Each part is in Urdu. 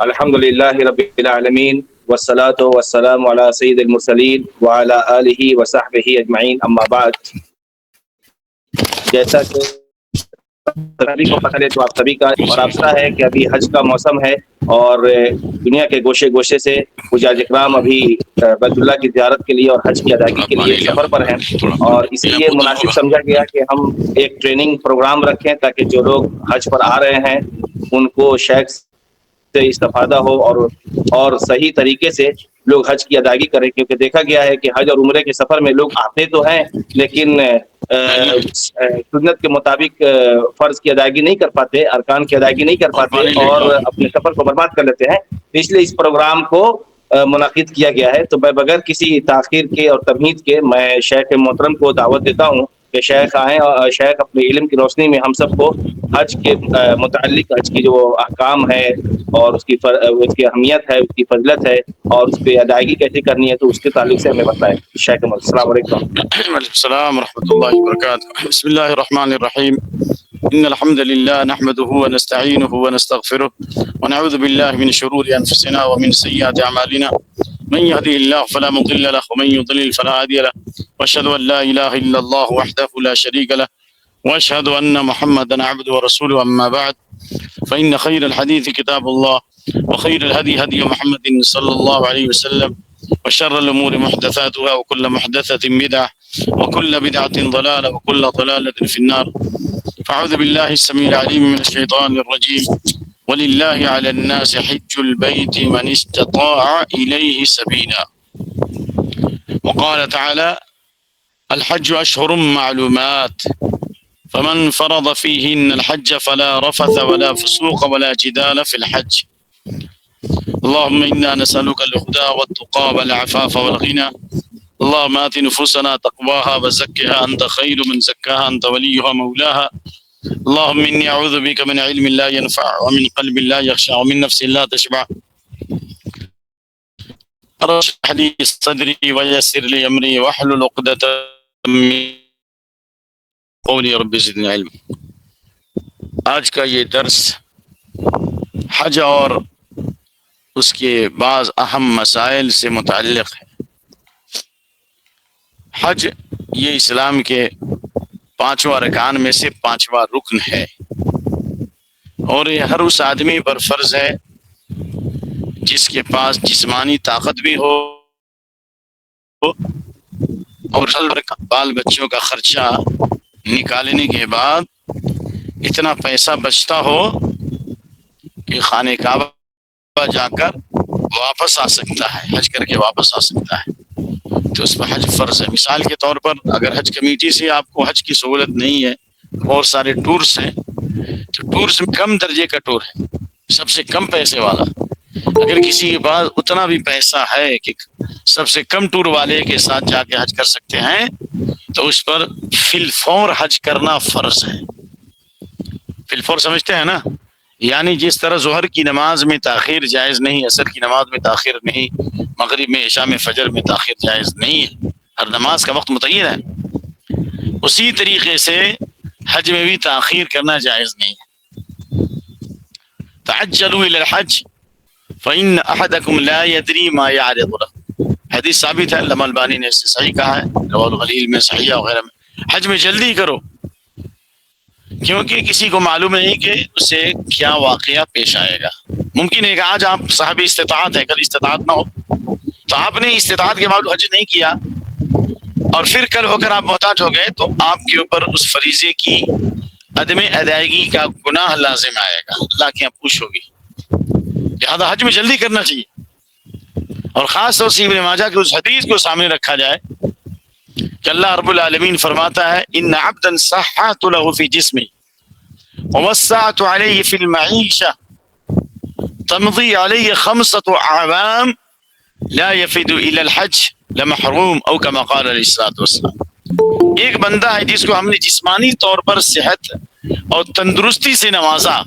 الحمد للہ رب العالمین والصلاة والسلام علی سید المرسلین وعلی آلہ وصحبہ اجمعین، اما بعد۔ جیسا کہ سبھی کو پتہ ہے تو آپ سبھی کا اور افسرہ ہے کہ ابھی حج کا موسم ہے اور دنیا کے گوشے گوشے سے حجاج اکرام ابھی بیت اللہ کی زیارت کے لیے اور حج کی ادائیگی کے لیے سفر پر ہیں، اور اس لیے مناسب سمجھا گیا کہ ہم ایک ٹریننگ پروگرام رکھیں تاکہ جو لوگ حج پر آ رہے ہیں ان کو شیخ سے استفادہ ہو اور صحیح طریقے سے لوگ حج کی ادائیگی کریں، کیونکہ دیکھا گیا ہے کہ حج اور عمرے کے سفر میں لوگ آتے تو ہیں لیکن سنت کے مطابق فرض کی ادائیگی نہیں کر پاتے، ارکان کی ادائیگی نہیں کر پاتے اور اپنے سفر کو برباد کر لیتے ہیں۔ اس لیے اس پروگرام کو منعقد کیا گیا ہے۔ تو میں بغیر کسی تاخیر کے اور تمہید کے میں شیخ محترم کو دعوت دیتا ہوں کہ شیخ آئیں اور شیخ اپنے علم کی روشنی میں ہم سب کو حج کے متعلق حج کی جو احکام ہے اور اس کی اہمیت ہے، اس کی فضلت ہے اور اس پہ ادائیگی کیسے کرنی ہے، تو اس کے تعلق سے ہمیں بتائیں۔ شیخ محترم السلام علیکم۔ وعلیکم السلام ورحمۃ اللہ وبرکاتہ۔ بسم اللہ الرحمن الرحیم۔ ان الحمد للہ نحمده ونستعینه ونستغفره ونعوذ باللہ من شرور انفسنا ومن سیئات اعمالنا من يهده الله فلا مضل له ومن يضلل فلا هادي له واشهد ان لا اله الا الله وحده لا شريك له واشهد ان محمدا عبده ورسوله اما بعد فان خير الحديث كتاب الله وخير الهدي هدي محمد صلى الله عليه وسلم وشر الأمور محدثاتها وكل محدثة بدعة وكل بدعة ضلالة وكل ضلالة في النار، فأعوذ بالله السميع العليم من الشيطان الرجيم، ولله على الناس حج البيت من استطاع إليه سبيلا، وقال تعالى الحج أشهر معلومات فمن فرض فيهن الحج فلا رفث ولا فسوق ولا جدال في الحج، اللهم إنا نسألك الهدى والتقى والعفاف والغنى، اللهم آت نفوسنا تقواها وزكها أنت خير من زكاها أنت وليها مولاها، اللهم إني أعوذ بك من علم لا ينفع ومن قلب لا يخشع ومن نفس لا تشبع، اشرح لي صدري ويسر لي أمري واحلل عقدة من قولي رب زدني علما۔ آج کا یہ درس حج اور اس کے بعض اہم مسائل سے متعلق ہے۔ حج یہ اسلام کے 5 ارکان میں سے 5واں رکن ہے اور یہ ہر اس آدمی پر فرض ہے جس کے پاس جسمانی طاقت بھی ہو اور بال بچوں کا خرچہ نکالنے کے بعد اتنا پیسہ بچتا ہو کہ خانہ کعبہ جا کر واپس آ سکتا ہے، حج کر کے واپس آ سکتا ہے، تو اس پر حج فرض ہے۔ مثال کے طور پر اگر حج کمیٹی سے آپ کو حج کی سہولت نہیں ہے، بہت سارے ٹورس ہیں، تو ٹورس میں کم درجے کا ٹور ہے، سب سے کم پیسے والا۔ اگر کسی کے پاس اتنا بھی پیسہ ہے کہ سب سے کم ٹور والے کے ساتھ جا کے حج کر سکتے ہیں، تو اس پر فی الفور حج کرنا فرض ہے۔ فی الفور سمجھتے ہیں نا؟ یعنی جس طرح ظہر کی نماز میں تاخیر جائز نہیں، عصر کی نماز میں تاخیر نہیں، مغرب میں عشاء میں فجر میں تاخیر جائز نہیں ہے، ہر نماز کا وقت متعین ہے، اسی طریقے سے حج میں بھی تاخیر کرنا جائز نہیں ہے۔ تعجلوا الى الحج فإن أحدكم لا يدري ما يعرض له، حدیث ثابت ہے، علامہ البانی نے اسے صحیح کہا ہے، رواه الغلیل میں، صحیح وغیرہ میں۔ حج میں جلدی کرو کیونکہ کسی کو معلوم نہیں کہ اسے کیا واقعہ پیش آئے گا۔ ممکن ہے کہ آج آپ صاحب استطاعت ہے، کل استطاعت نہ ہو، تو آپ نے استطاعت کے بعد حج نہیں کیا اور پھر کل ہو کر آپ محتاج ہو گئے، تو آپ کے اوپر اس فریضے کی عدم ادائیگی کا گناہ لازم آئے گا، اللہ کے یہاں پوچھ ہوگی۔ لہٰذا حج میں جلدی کرنا چاہیے، اور خاص طور سے ابن ماجہ کی اس حدیث کو سامنے رکھا جائے کہ اللہ رب العالمین فرماتا ہے ان عبدا صحۃ له فی جسمہ ووسعت علیہ فی المعیشہ تمضی علیہ 5 اعوام لا یفد الی الحج لمحروم او کما قال علیہ الصلوۃ والسلام۔ ایک بندہ ہے جس کو ہم نے جسمانی طور پر صحت اور تندرستی سے نوازا،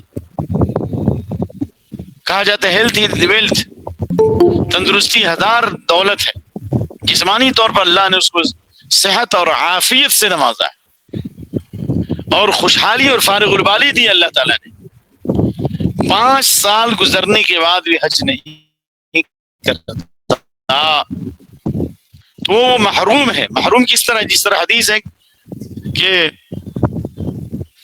کہا جاتا ہے ہیلتھ از ویلتھ، تندرستی ہزار دولت ہے، جسمانی طور پر اللہ نے اس کو صحت اور عافیت سے نوازا ہے اور خوشحالی اور فارغ البالی دی اللہ تعالیٰ نے، 5 سال گزرنے کے بعد بھی حج نہیں کرتا تو وہ محروم ہے. محروم کس طرح؟ جس طرح حدیث ہے کہ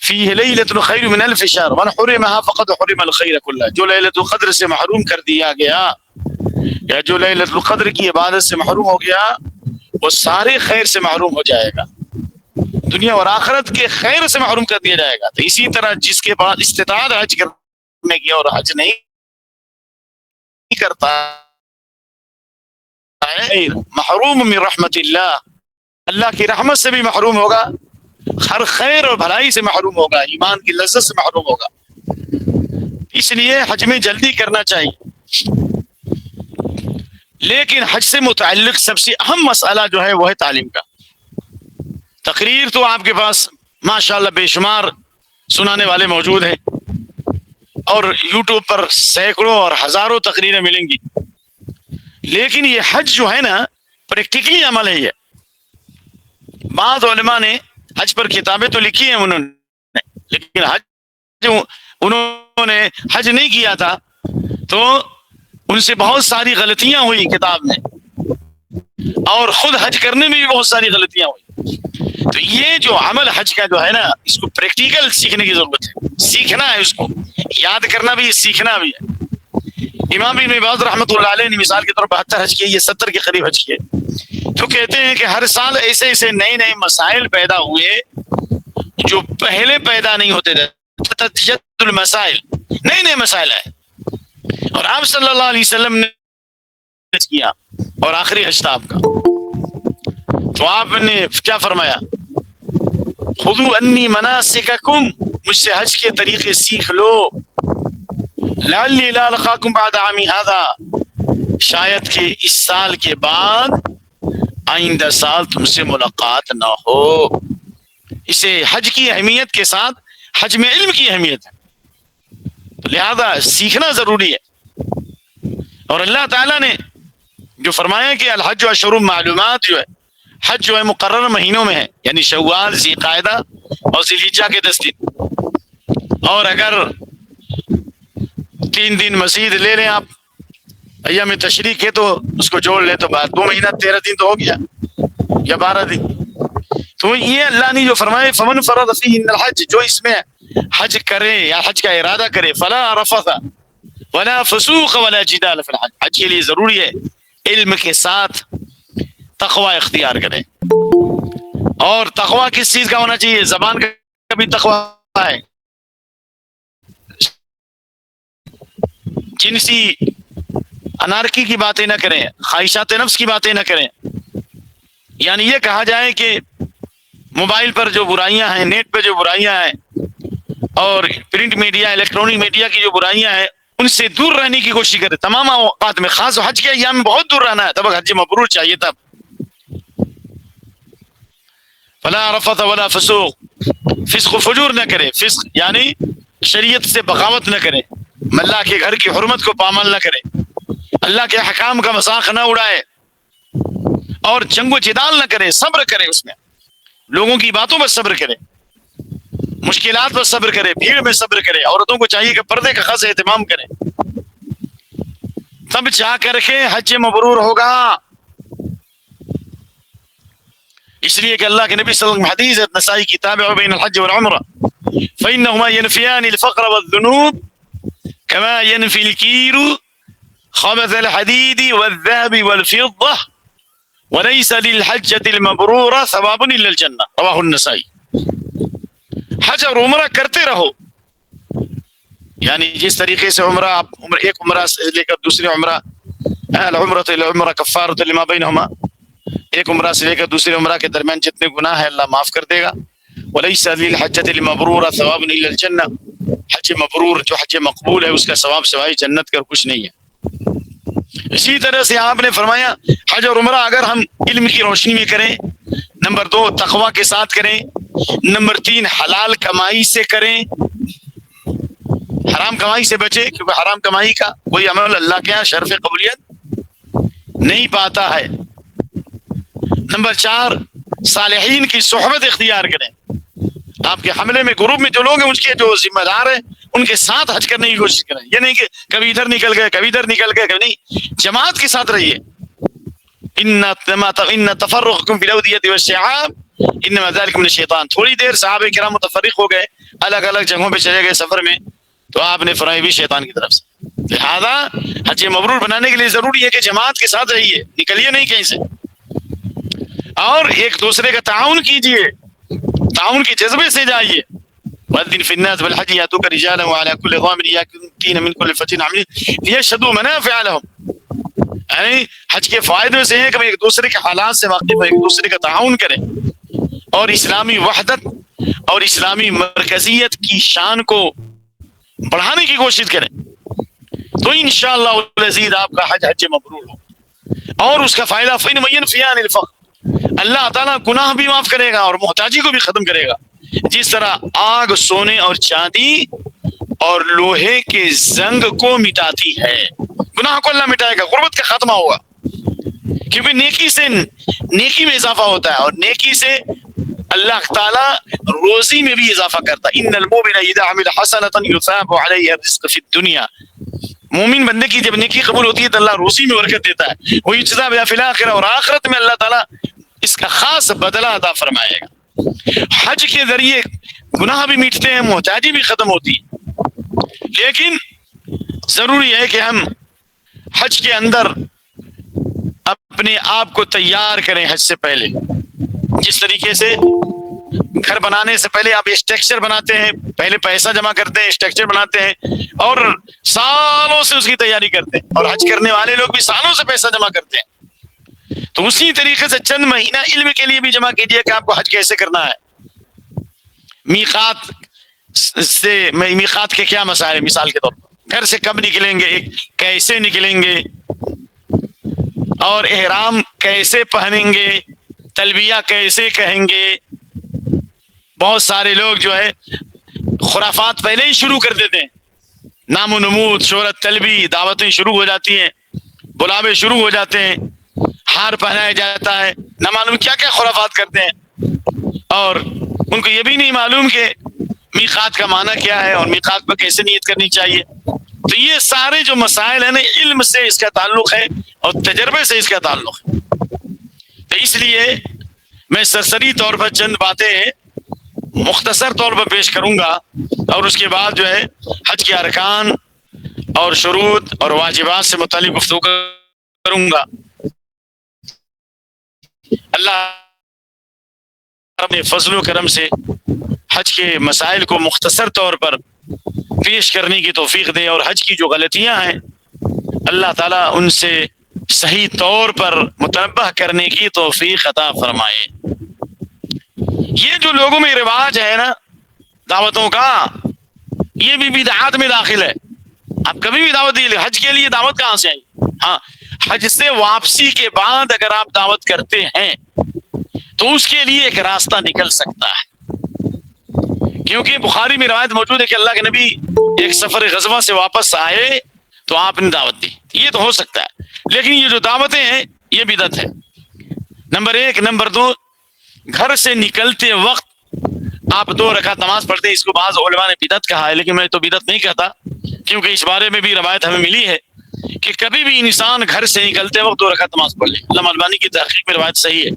فیہ لیلۃ خیر من الف شہر من حرمها فقد حرم الخیر کلہ. جو لیلۃ القدر سے محروم کر دیا گیا یا جو لیلۃ القدر کی عبادت سے محروم ہو گیا وہ سارے خیر سے محروم ہو جائے گا, دنیا اور آخرت کے خیر سے محروم کر دیا جائے گا. تو اسی طرح جس کے بعد استطاعت حج کرنے کی اور حج نہیں کرتا ہے محروم من رحمت اللہ, اللہ کی رحمت سے بھی محروم ہوگا, ہر خیر اور بھلائی سے محروم ہوگا, ایمان کی لذت سے محروم ہوگا. اس لیے حج میں جلدی کرنا چاہیے. لیکن حج سے متعلق سب سے اہم مسئلہ جو ہے وہ ہے تعلیم کا. تقریر تو آپ کے پاس ماشاءاللہ بے شمار سنانے والے موجود ہیں اور یوٹیوب پر سینکڑوں اور ہزاروں تقریریں ملیں گی, لیکن یہ حج جو ہے نا پریکٹیکلی عمل ہے. یہ بعض علماء نے حج پر کتابیں تو لکھی ہیں انہوں نے, لیکن حج انہوں نے حج نہیں کیا تھا تو ان سے بہت ساری غلطیاں ہوئی کتاب میں, اور خود حج کرنے میں بھی بہت ساری غلطیاں ہوئی. تو یہ جو عمل حج کا جو ہے نا اس کو پریکٹیکل سیکھنے کی ضرورت ہے, سیکھنا ہے, اس کو یاد کرنا بھی, سیکھنا بھی ہے. امام ابن باز رحمۃ اللہ علیہ نے مثال کے طور پر 72 حج کیے, یہ 70 کے قریب حج کیے, تو کہتے ہیں کہ ہر سال ایسے ایسے نئے نئے مسائل پیدا ہوئے جو پہلے پیدا نہیں ہوتے تھے. تجدد المسائل, نئے نئے مسائل ہیں, اور آپ صلی اللہ علیہ وسلم نے کیا اور آخری حج تھا آپ کا. تو آپ نے کیا فرمایا؟ خذوا انی مناسککم, مجھ سے حج کے طریقے سیکھ لو. لعلی لا القاکم بعد عامی ھذا, شاید کہ اس سال کے بعد آئندہ سال تم سے ملاقات نہ ہو. اسے حج کی اہمیت کے ساتھ حج میں علم کی اہمیت ہے, لہذا سیکھنا ضروری ہے. اور اللہ تعالیٰ نے جو فرمایا کہ الحج اشہر معلومات, جو ہے حج جو ہے مقرر مہینوں میں ہے, یعنی شوال, ذی قعدہ اور ذی الحجہ کے 10 دن. اور اگر 3 دن مزید لے لیں آپ ایام تشریق کے تو اس کو جوڑ لیں تو بعد 2 مہینہ 13 دن تو ہو گیا یا 12 دن. تو یہ اللہ نے جو فرمائے فمن فرض فیہ الحج, جو اس میں حج کرے یا حج کا ارادہ کرے, فلا رفث ولا فسوق ولا جدال فی الحج. حج کے لیے ضروری ہے علم کے ساتھ تقوی اختیار کریں. اور تقوی کس چیز کا ہونا چاہیے؟ زبان کا بھی تقوی ہے, جنسی انارکی کی باتیں نہ کریں, خواہشات نفس کی باتیں نہ کریں. یعنی یہ کہا جائے کہ موبائل پر جو برائیاں ہیں, نیٹ پہ جو برائیاں ہیں, اور پرنٹ میڈیا, الیکٹرانک میڈیا کی جو برائیاں ہیں, ان سے دور رہنے کی کوشش کریں تمام اوقات میں, خاص حج کے ایام میں بہت دور رہنا ہے, تب حج مبرور چاہیے. تب فلا رفث ولا فسوق, فسق و فجور نہ کرے. فسق یعنی شریعت سے بغاوت نہ کرے, اللہ کے گھر کی حرمت کو پامال نہ کرے, اللہ کے حکام کا مذاق نہ اڑائے, اور جنگ و جدال نہ کرے, صبر کرے, اس میں لوگوں کی باتوں پر صبر کرے, مشکلات پر صبر کرے, بھیڑ میں صبر کرے. عورتوں کو چاہیے کہ پردے کا خاص اہتمام کرے, تب جا کر کے حج مبرور ہوگا. اس لیے کہ اللہ کے نبی صلی اللہ علیہ وسلم حدیث ہے نسائی کی, تابعوا بین الحج والعمرہ فإنهما ينفيان الفقر والذنوب كما ينفي الكير خبث الحديد والذهب والفضة وليس للحجة المبرورة ثواب إلا الجنة. رواه النسائی. حج اور عمرہ کرتے رہو, یعنی جس طریقے سے عمرہ آپ ایک عمرہ سے لے کر دوسری عمرہ, العمرۃ الی العمرہ کفارۃ لما بینہما, ایک عمرہ سے لے کر دوسری عمرہ کے درمیان جتنے گناہ ہیں اللہ معاف کر دے گا. ولیس للحجۃ المبرورہ ثواب الا الجنہ, حج مبرور جو حج مقبول ہے اس کا ثواب سوائے جنت کا کچھ نہیں ہے. اسی طرح سے آپ نے فرمایا حج اور عمرہ اگر ہم علم کی روشنی میں کریں, نمبر 2 تقوی کے ساتھ کریں, نمبر 3 حلال کمائی سے کریں, حرام کمائی سے بچے, کیونکہ حرام کمائی کا کوئی عمل اللہ کے یہاں شرف قبولیت نہیں پاتا ہے. نمبر 4 صالحین کی صحبت اختیار کریں. آپ کے حملے میں گروپ میں جو لوگ ہیں اس کے جو ذمہ دار ہیں ان کے ساتھ حج کرنے کی کوشش کریں. یہ نہیں کہ کبھی ادھر نکل گئے کبھی ادھر نکل گئے, کبھی نہیں, جماعت کے ساتھ رہیے. ان تفرقکم فی الاودیۃ والشعاب انما ذلک من الشیطان. تھوڑی دیر صحابہ کرام متفرق ہو گئے, الگ الگ جگہوں پہ چلے گئے سفر میں, تو آپ نے فرمایا بھی شیطان کی طرف سے. لہذا حج مبرور بنانے کے لیے ضروری ہے کہ جماعت کے ساتھ رہیے, نکلیے نہیں کہیں سے, اور ایک دوسرے کا تعاون کیجیے, تعاون کے جذبے سے جائیے. وَأَذِّنْ فِي النَّاسِ بِالْحَجِّ يَأْتُوكَ رِجَالًا وَعَلَى كُلِّ ضَامِرٍ يَأْتِينَ مِنْ كُلِّ فَجٍّ عَمِيقٍ لِيَشْهَدُوا مَنَافِعَ لَهُمْ. یعنی حج کے فائدے سے ہے کہ ایک دوسرے کے حالات سے واقف ہو, ایک دوسرے کا تعاون کریں, اور اسلامی وحدت اور اسلامی مرکزیت کی شان کو بڑھانے کی کوشش کریں. تو انشاءاللہ العزیز آپ کا حج مبرور ہو. اور اس کا فائدہ فَإِنْ يَنْفِيَانِ الْفَقْرَ, اللہ تعالیٰ گناہ بھی معاف کرے گا اور محتاجی کو بھی ختم کرے گا. جس طرح آگ سونے اور چاندی اور لوہے کے زنگ کو مٹاتی ہے, گناہ کو اللہ مٹائے گا, غربت کا خاتمہ ہوگا, کیونکہ نیکی سے نیکی میں اضافہ ہوتا ہے, اور نیکی سے اللہ تعالیٰ روزی میں بھی اضافہ کرتا ہے. ان المؤمن اذا عمل حسنۃ یثاب علیہ الرزق فی الدنیا. مومن بندے کی جب نیکی قبول ہوتی ہے تو اللہ روزی میں برکت دیتا ہے. ویجزا بها فی الآخرہ, اور آخرت میں اللہ تعالیٰ اس کا خاص بدلہ عطا فرمائے گا. حج کے ذریعے گناہ بھی مٹتے ہیں, محتاجی بھی ختم ہوتی ہے. لیکن ضروری ہے کہ ہم حج کے اندر اپنے آپ کو تیار کریں. حج سے پہلے جس طریقے سے گھر بنانے سے پہلے آپ اسٹرکچر بناتے ہیں, پہلے پیسہ جمع کرتے ہیں, اسٹرکچر بناتے ہیں, اور سالوں سے اس کی تیاری کرتے ہیں, اور حج کرنے والے لوگ بھی سالوں سے پیسہ جمع کرتے ہیں. تو اسی طریقے سے چند مہینہ علم کے لیے بھی جمع کیجیے کہ آپ کو حج کیسے کرنا ہے. میقات کے کیا مسائل ہیں, مثال کے طور پر گھر سے کب نکلیں گے, کیسے نکلیں گے, اور احرام کیسے پہنیں گے, تلبیہ کیسے کہیں گے. بہت سارے لوگ جو ہے خرافات پہلے ہی شروع کر دیتے ہیں, نام و نمود, شہرت طلبی, دعوتیں شروع ہو جاتی ہیں, بلاوے شروع ہو جاتے ہیں, ہار پہنایا جاتا ہے, نہ معلوم کیا کیا خرافات کرتے ہیں, اور ان کو یہ بھی نہیں معلوم کہ میقات کا معنی کیا ہے اور میقات پر کیسے نیت کرنی چاہیے. تو یہ سارے جو مسائل ہیں نا, علم سے اس کا تعلق ہے اور تجربے سے اس کا تعلق ہے. تو اس لیے میں سرسری طور پر چند باتیں مختصر طور پر پیش کروں گا, اور اس کے بعد جو ہے حج کے ارکان اور شروط اور واجبات سے متعلق گفتگو کروں گا. اللہ اپنے فضل و کرم سے حج کے مسائل کو مختصر طور پر پیش کرنے کی توفیق دے, اور حج کی جو غلطیاں ہیں اللہ تعالیٰ ان سے صحیح طور پر متنبہ کرنے کی توفیق عطا فرمائے. یہ جو لوگوں میں رواج ہے نا دعوتوں کا, یہ بھی بدعات میں داخل ہے. آپ کبھی بھی دعوت دیجیے, حج کے لیے دعوت کہاں سے آئی؟ ہاں, حج سے واپسی کے بعد اگر آپ دعوت کرتے ہیں تو اس کے لیے ایک راستہ نکل سکتا ہے, کیونکہ بخاری میں روایت موجود ہے کہ اللہ کے نبی ایک سفر غزوہ سے واپس آئے تو آپ نے دعوت دی. یہ تو ہو سکتا ہے, لیکن یہ جو دعوتیں ہیں یہ بدعت ہے, نمبر 1. نمبر 2, گھر سے نکلتے وقت آپ 2 رکعت نماز پڑھتے ہیں. اس کو بعض علماء نے بدعت کہا ہے, لیکن میں تو بدعت نہیں کہتا, کیونکہ اس بارے میں بھی روایت ہمیں ملی ہے کہ کبھی بھی انسان گھر سے نکلتے وقت 2 رکعت نماز پڑھ لے. علامہ البانی کی تحقیق میں روایت صحیح ہے.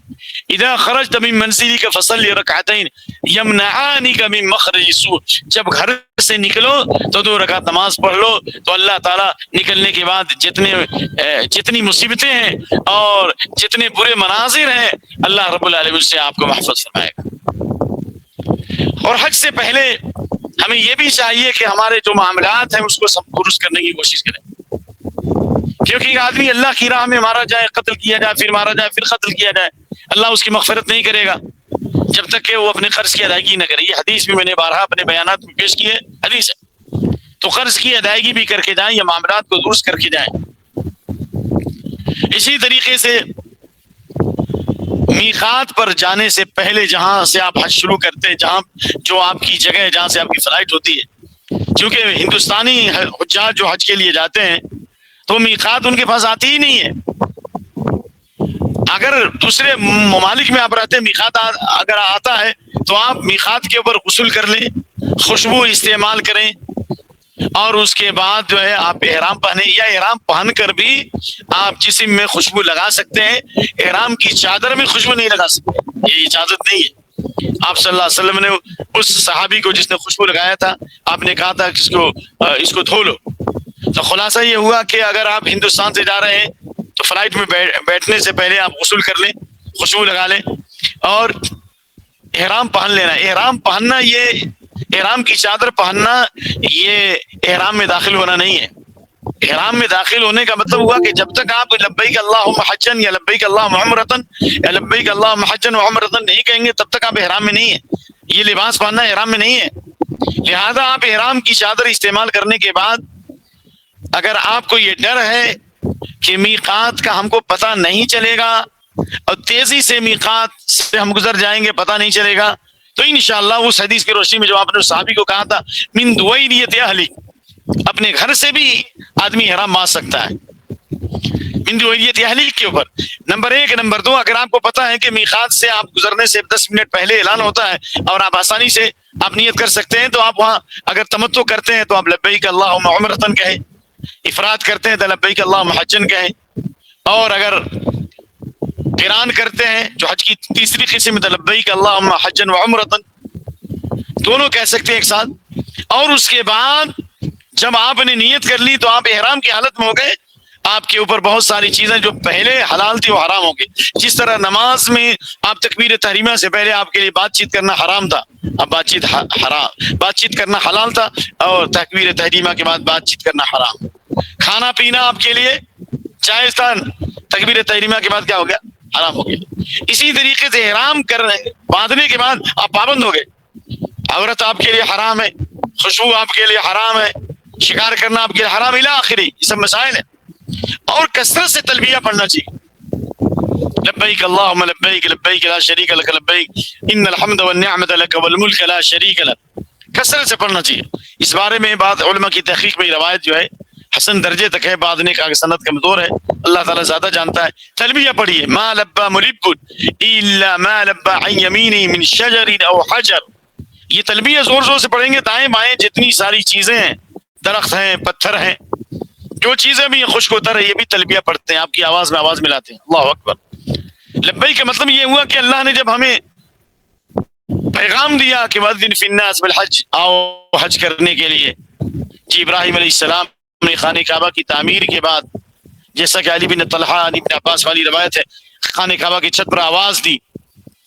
اذا خرجت من منزلك فصلی رکعتین یمنعانک من مخرج السوء. جب گھر سے نکلو تو 2 رکعت نماز پڑھ لو, تو اللہ تعالیٰ نکلنے کے بعد جتنی مصیبتیں ہیں اور جتنے برے مناظر ہیں اللہ رب العالمین سے آپ کو محفوظ فرمائے گا. اور حج سے پہلے ہمیں یہ بھی چاہیے کہ ہمارے جو معاملات ہیں اس کو سب درست کرنے کی کوشش کریں, کیونکہ ایک آدمی اللہ کی راہ میں مارا جائے, قتل کیا جائے, پھر مارا جائے, پھر قتل کیا جائے, اللہ اس کی مغفرت نہیں کرے گا جب تک کہ وہ اپنے قرض کی ادائیگی نہ کرے. یہ حدیث بھی میں نے بارہا اپنے بیانات میں پیش کی ہے, حدیث ہے. تو قرض کی ادائیگی بھی کر کے جائیں, یا معاملات کو درست کر کے جائیں. اسی طریقے سے میقات پر جانے سے پہلے جہاں سے آپ حج شروع کرتے ہیں, جو آپ کی جگہ ہے جہاں سے آپ کی فلائٹ ہوتی ہے, چونکہ ہندوستانی حجاج جو حج کے لیے جاتے ہیں تو میقات ان کے پاس آتی ہی نہیں ہے. اگر دوسرے ممالک میں آپ رہتے ہیں, میقات اگر آتا ہے تو آپ میقات کے اوپر غسل کر لیں, خوشبو استعمال کریں, اور اس کے بعد جو ہے آپ احرام پہنے، یا احرام پہن کر بھی آپ جسم میں خوشبو لگا سکتے ہیں، احرام کی چادر میں خوشبو نہیں لگا سکتے، یہ اجازت نہیں ہے۔ آپ صلی اللہ علیہ وسلم نے اس صحابی کو جس نے خوشبو لگایا تھا، آپ نے کہا تھا کہ اس کو دھو لو۔ تو خلاصہ یہ ہوا کہ اگر آپ ہندوستان سے جا رہے ہیں تو فلائٹ میں بیٹھنے سے پہلے آپ غسل کر لیں، خوشبو لگا لیں اور احرام پہن لینا۔ احرام پہننا، یہ احرام کی چادر پہننا، یہ احرام میں داخل ہونا نہیں ہے۔ احرام میں داخل ہونے کا مطلب ہوا کہ جب تک آپ لبیک اللہم حجن یا لبیک اللہم عمرتن یا لبیک اللہم حجن و عمرتن نہیں کہیں گے، تب تک آپ احرام میں نہیں ہیں۔ یہ لباس پہننا احرام میں نہیں ہے۔ لہذا آپ احرام کی چادر استعمال کرنے کے بعد اگر آپ کو یہ ڈر ہے کہ میقات کا ہم کو پتہ نہیں چلے گا اور تیزی سے میقات سے ہم گزر جائیں گے، پتہ نہیں چلے گا، تو انشاءاللہ اس حدیث کی روشنی میں جو آپ نے صحابی کو کہا تھا من دویلیت اہلی، اپنے گھر سے بھی آدمی احرام باندھ سکتا ہے من دویلیت اہلی کے اوپر۔ نمبر ایک۔ نمبر دو، اگر آپ کو پتہ ہے کہ میقات سے آپ گزرنے سے 10 منٹ پہلے اعلان ہوتا ہے اور آپ آسانی سے آپ نیت کر سکتے ہیں، تو آپ وہاں اگر تمتع کرتے ہیں تو آپ لبیک اللہم عمرتن کہیں، افراد کرتے ہیں تو لبیک اللہم حجن کہیں، اور اگر قران کرتے ہیں جو حج کی تیسری قسم ہے لبیک اللہم حجن و عمرتن، دونوں کہہ سکتے ہیں ایک ساتھ۔ اور اس کے بعد جب آپ نے نیت کر لی تو آپ احرام کی حالت میں ہو گئے، آپ کے اوپر بہت ساری چیزیں جو پہلے حلال تھی وہ حرام ہو گئی۔ جس طرح نماز میں آپ تکبیر تحریمہ سے پہلے آپ کے لیے بات چیت کرنا حرام تھا، اب بات چیت کرنا حلال تھا، اور تکبیر تحریمہ کے بعد بات چیت کرنا حرام۔ کھانا پینا آپ کے لیے جائز تھا، تکبیر تحریمہ کے بعد کیا ہو گیا؟ حرام ہو گیا۔ اسی طریقے سے احرام باندھنے کے بعد آپ پابند ہو گئے، عورت آپ کے لیے حرام ہے، خوشبو آپ کے لیے حرام ہے، شکار کرنا آپ کے لیے حرام، الی آخری، یہ سب مسائل ہیں۔ اور کثرت سے تلبیہ پڑھنا چاہیے، لبیک اللہم لبیک لبیک لا شریک لک لبیک ان الحمد والنعمت لک والملک لا شریک لک، کثرت سے پڑھنا چاہیے۔ اس بارے میں بعض علماء کی تحقیق میں روایت جو ہے حسن درجے تک ہے، بعد نے کہا کہ سند کمزور ہے، اللہ تعالیٰ زیادہ جانتا ہے۔ تلبیہ پڑھیے، ما لبا ملب الا ما لبا عن یمینہ من شجر او حجر، یہ تلبیہ زور زور سے پڑھیں گے، دائیں بائیں جتنی ساری چیزیں ہیں، درخت ہیں، پتھر ہیں، جو چیزیں بھی خشک ہوتا رہے، یہ بھی تلبیہ پڑھتے ہیں، آپ کی آواز میں آواز ملاتے ہیں، اللہ اکبر۔ لبیک کا مطلب یہ ہوا کہ اللہ نے جب ہمیں پیغام دیا کہ وَأَذِّنْ فِي النَّاسِ بِالْحَجِّ، آؤ حج کرنے کے لیے، جی ابراہیم علیہ السلام نے خانہ کعبہ کی تعمیر کے بعد، جیسا کہ علی بن طلحہ ابن عباس والی روایت ہے، خانہ کعبہ کی چھت پر آواز دی،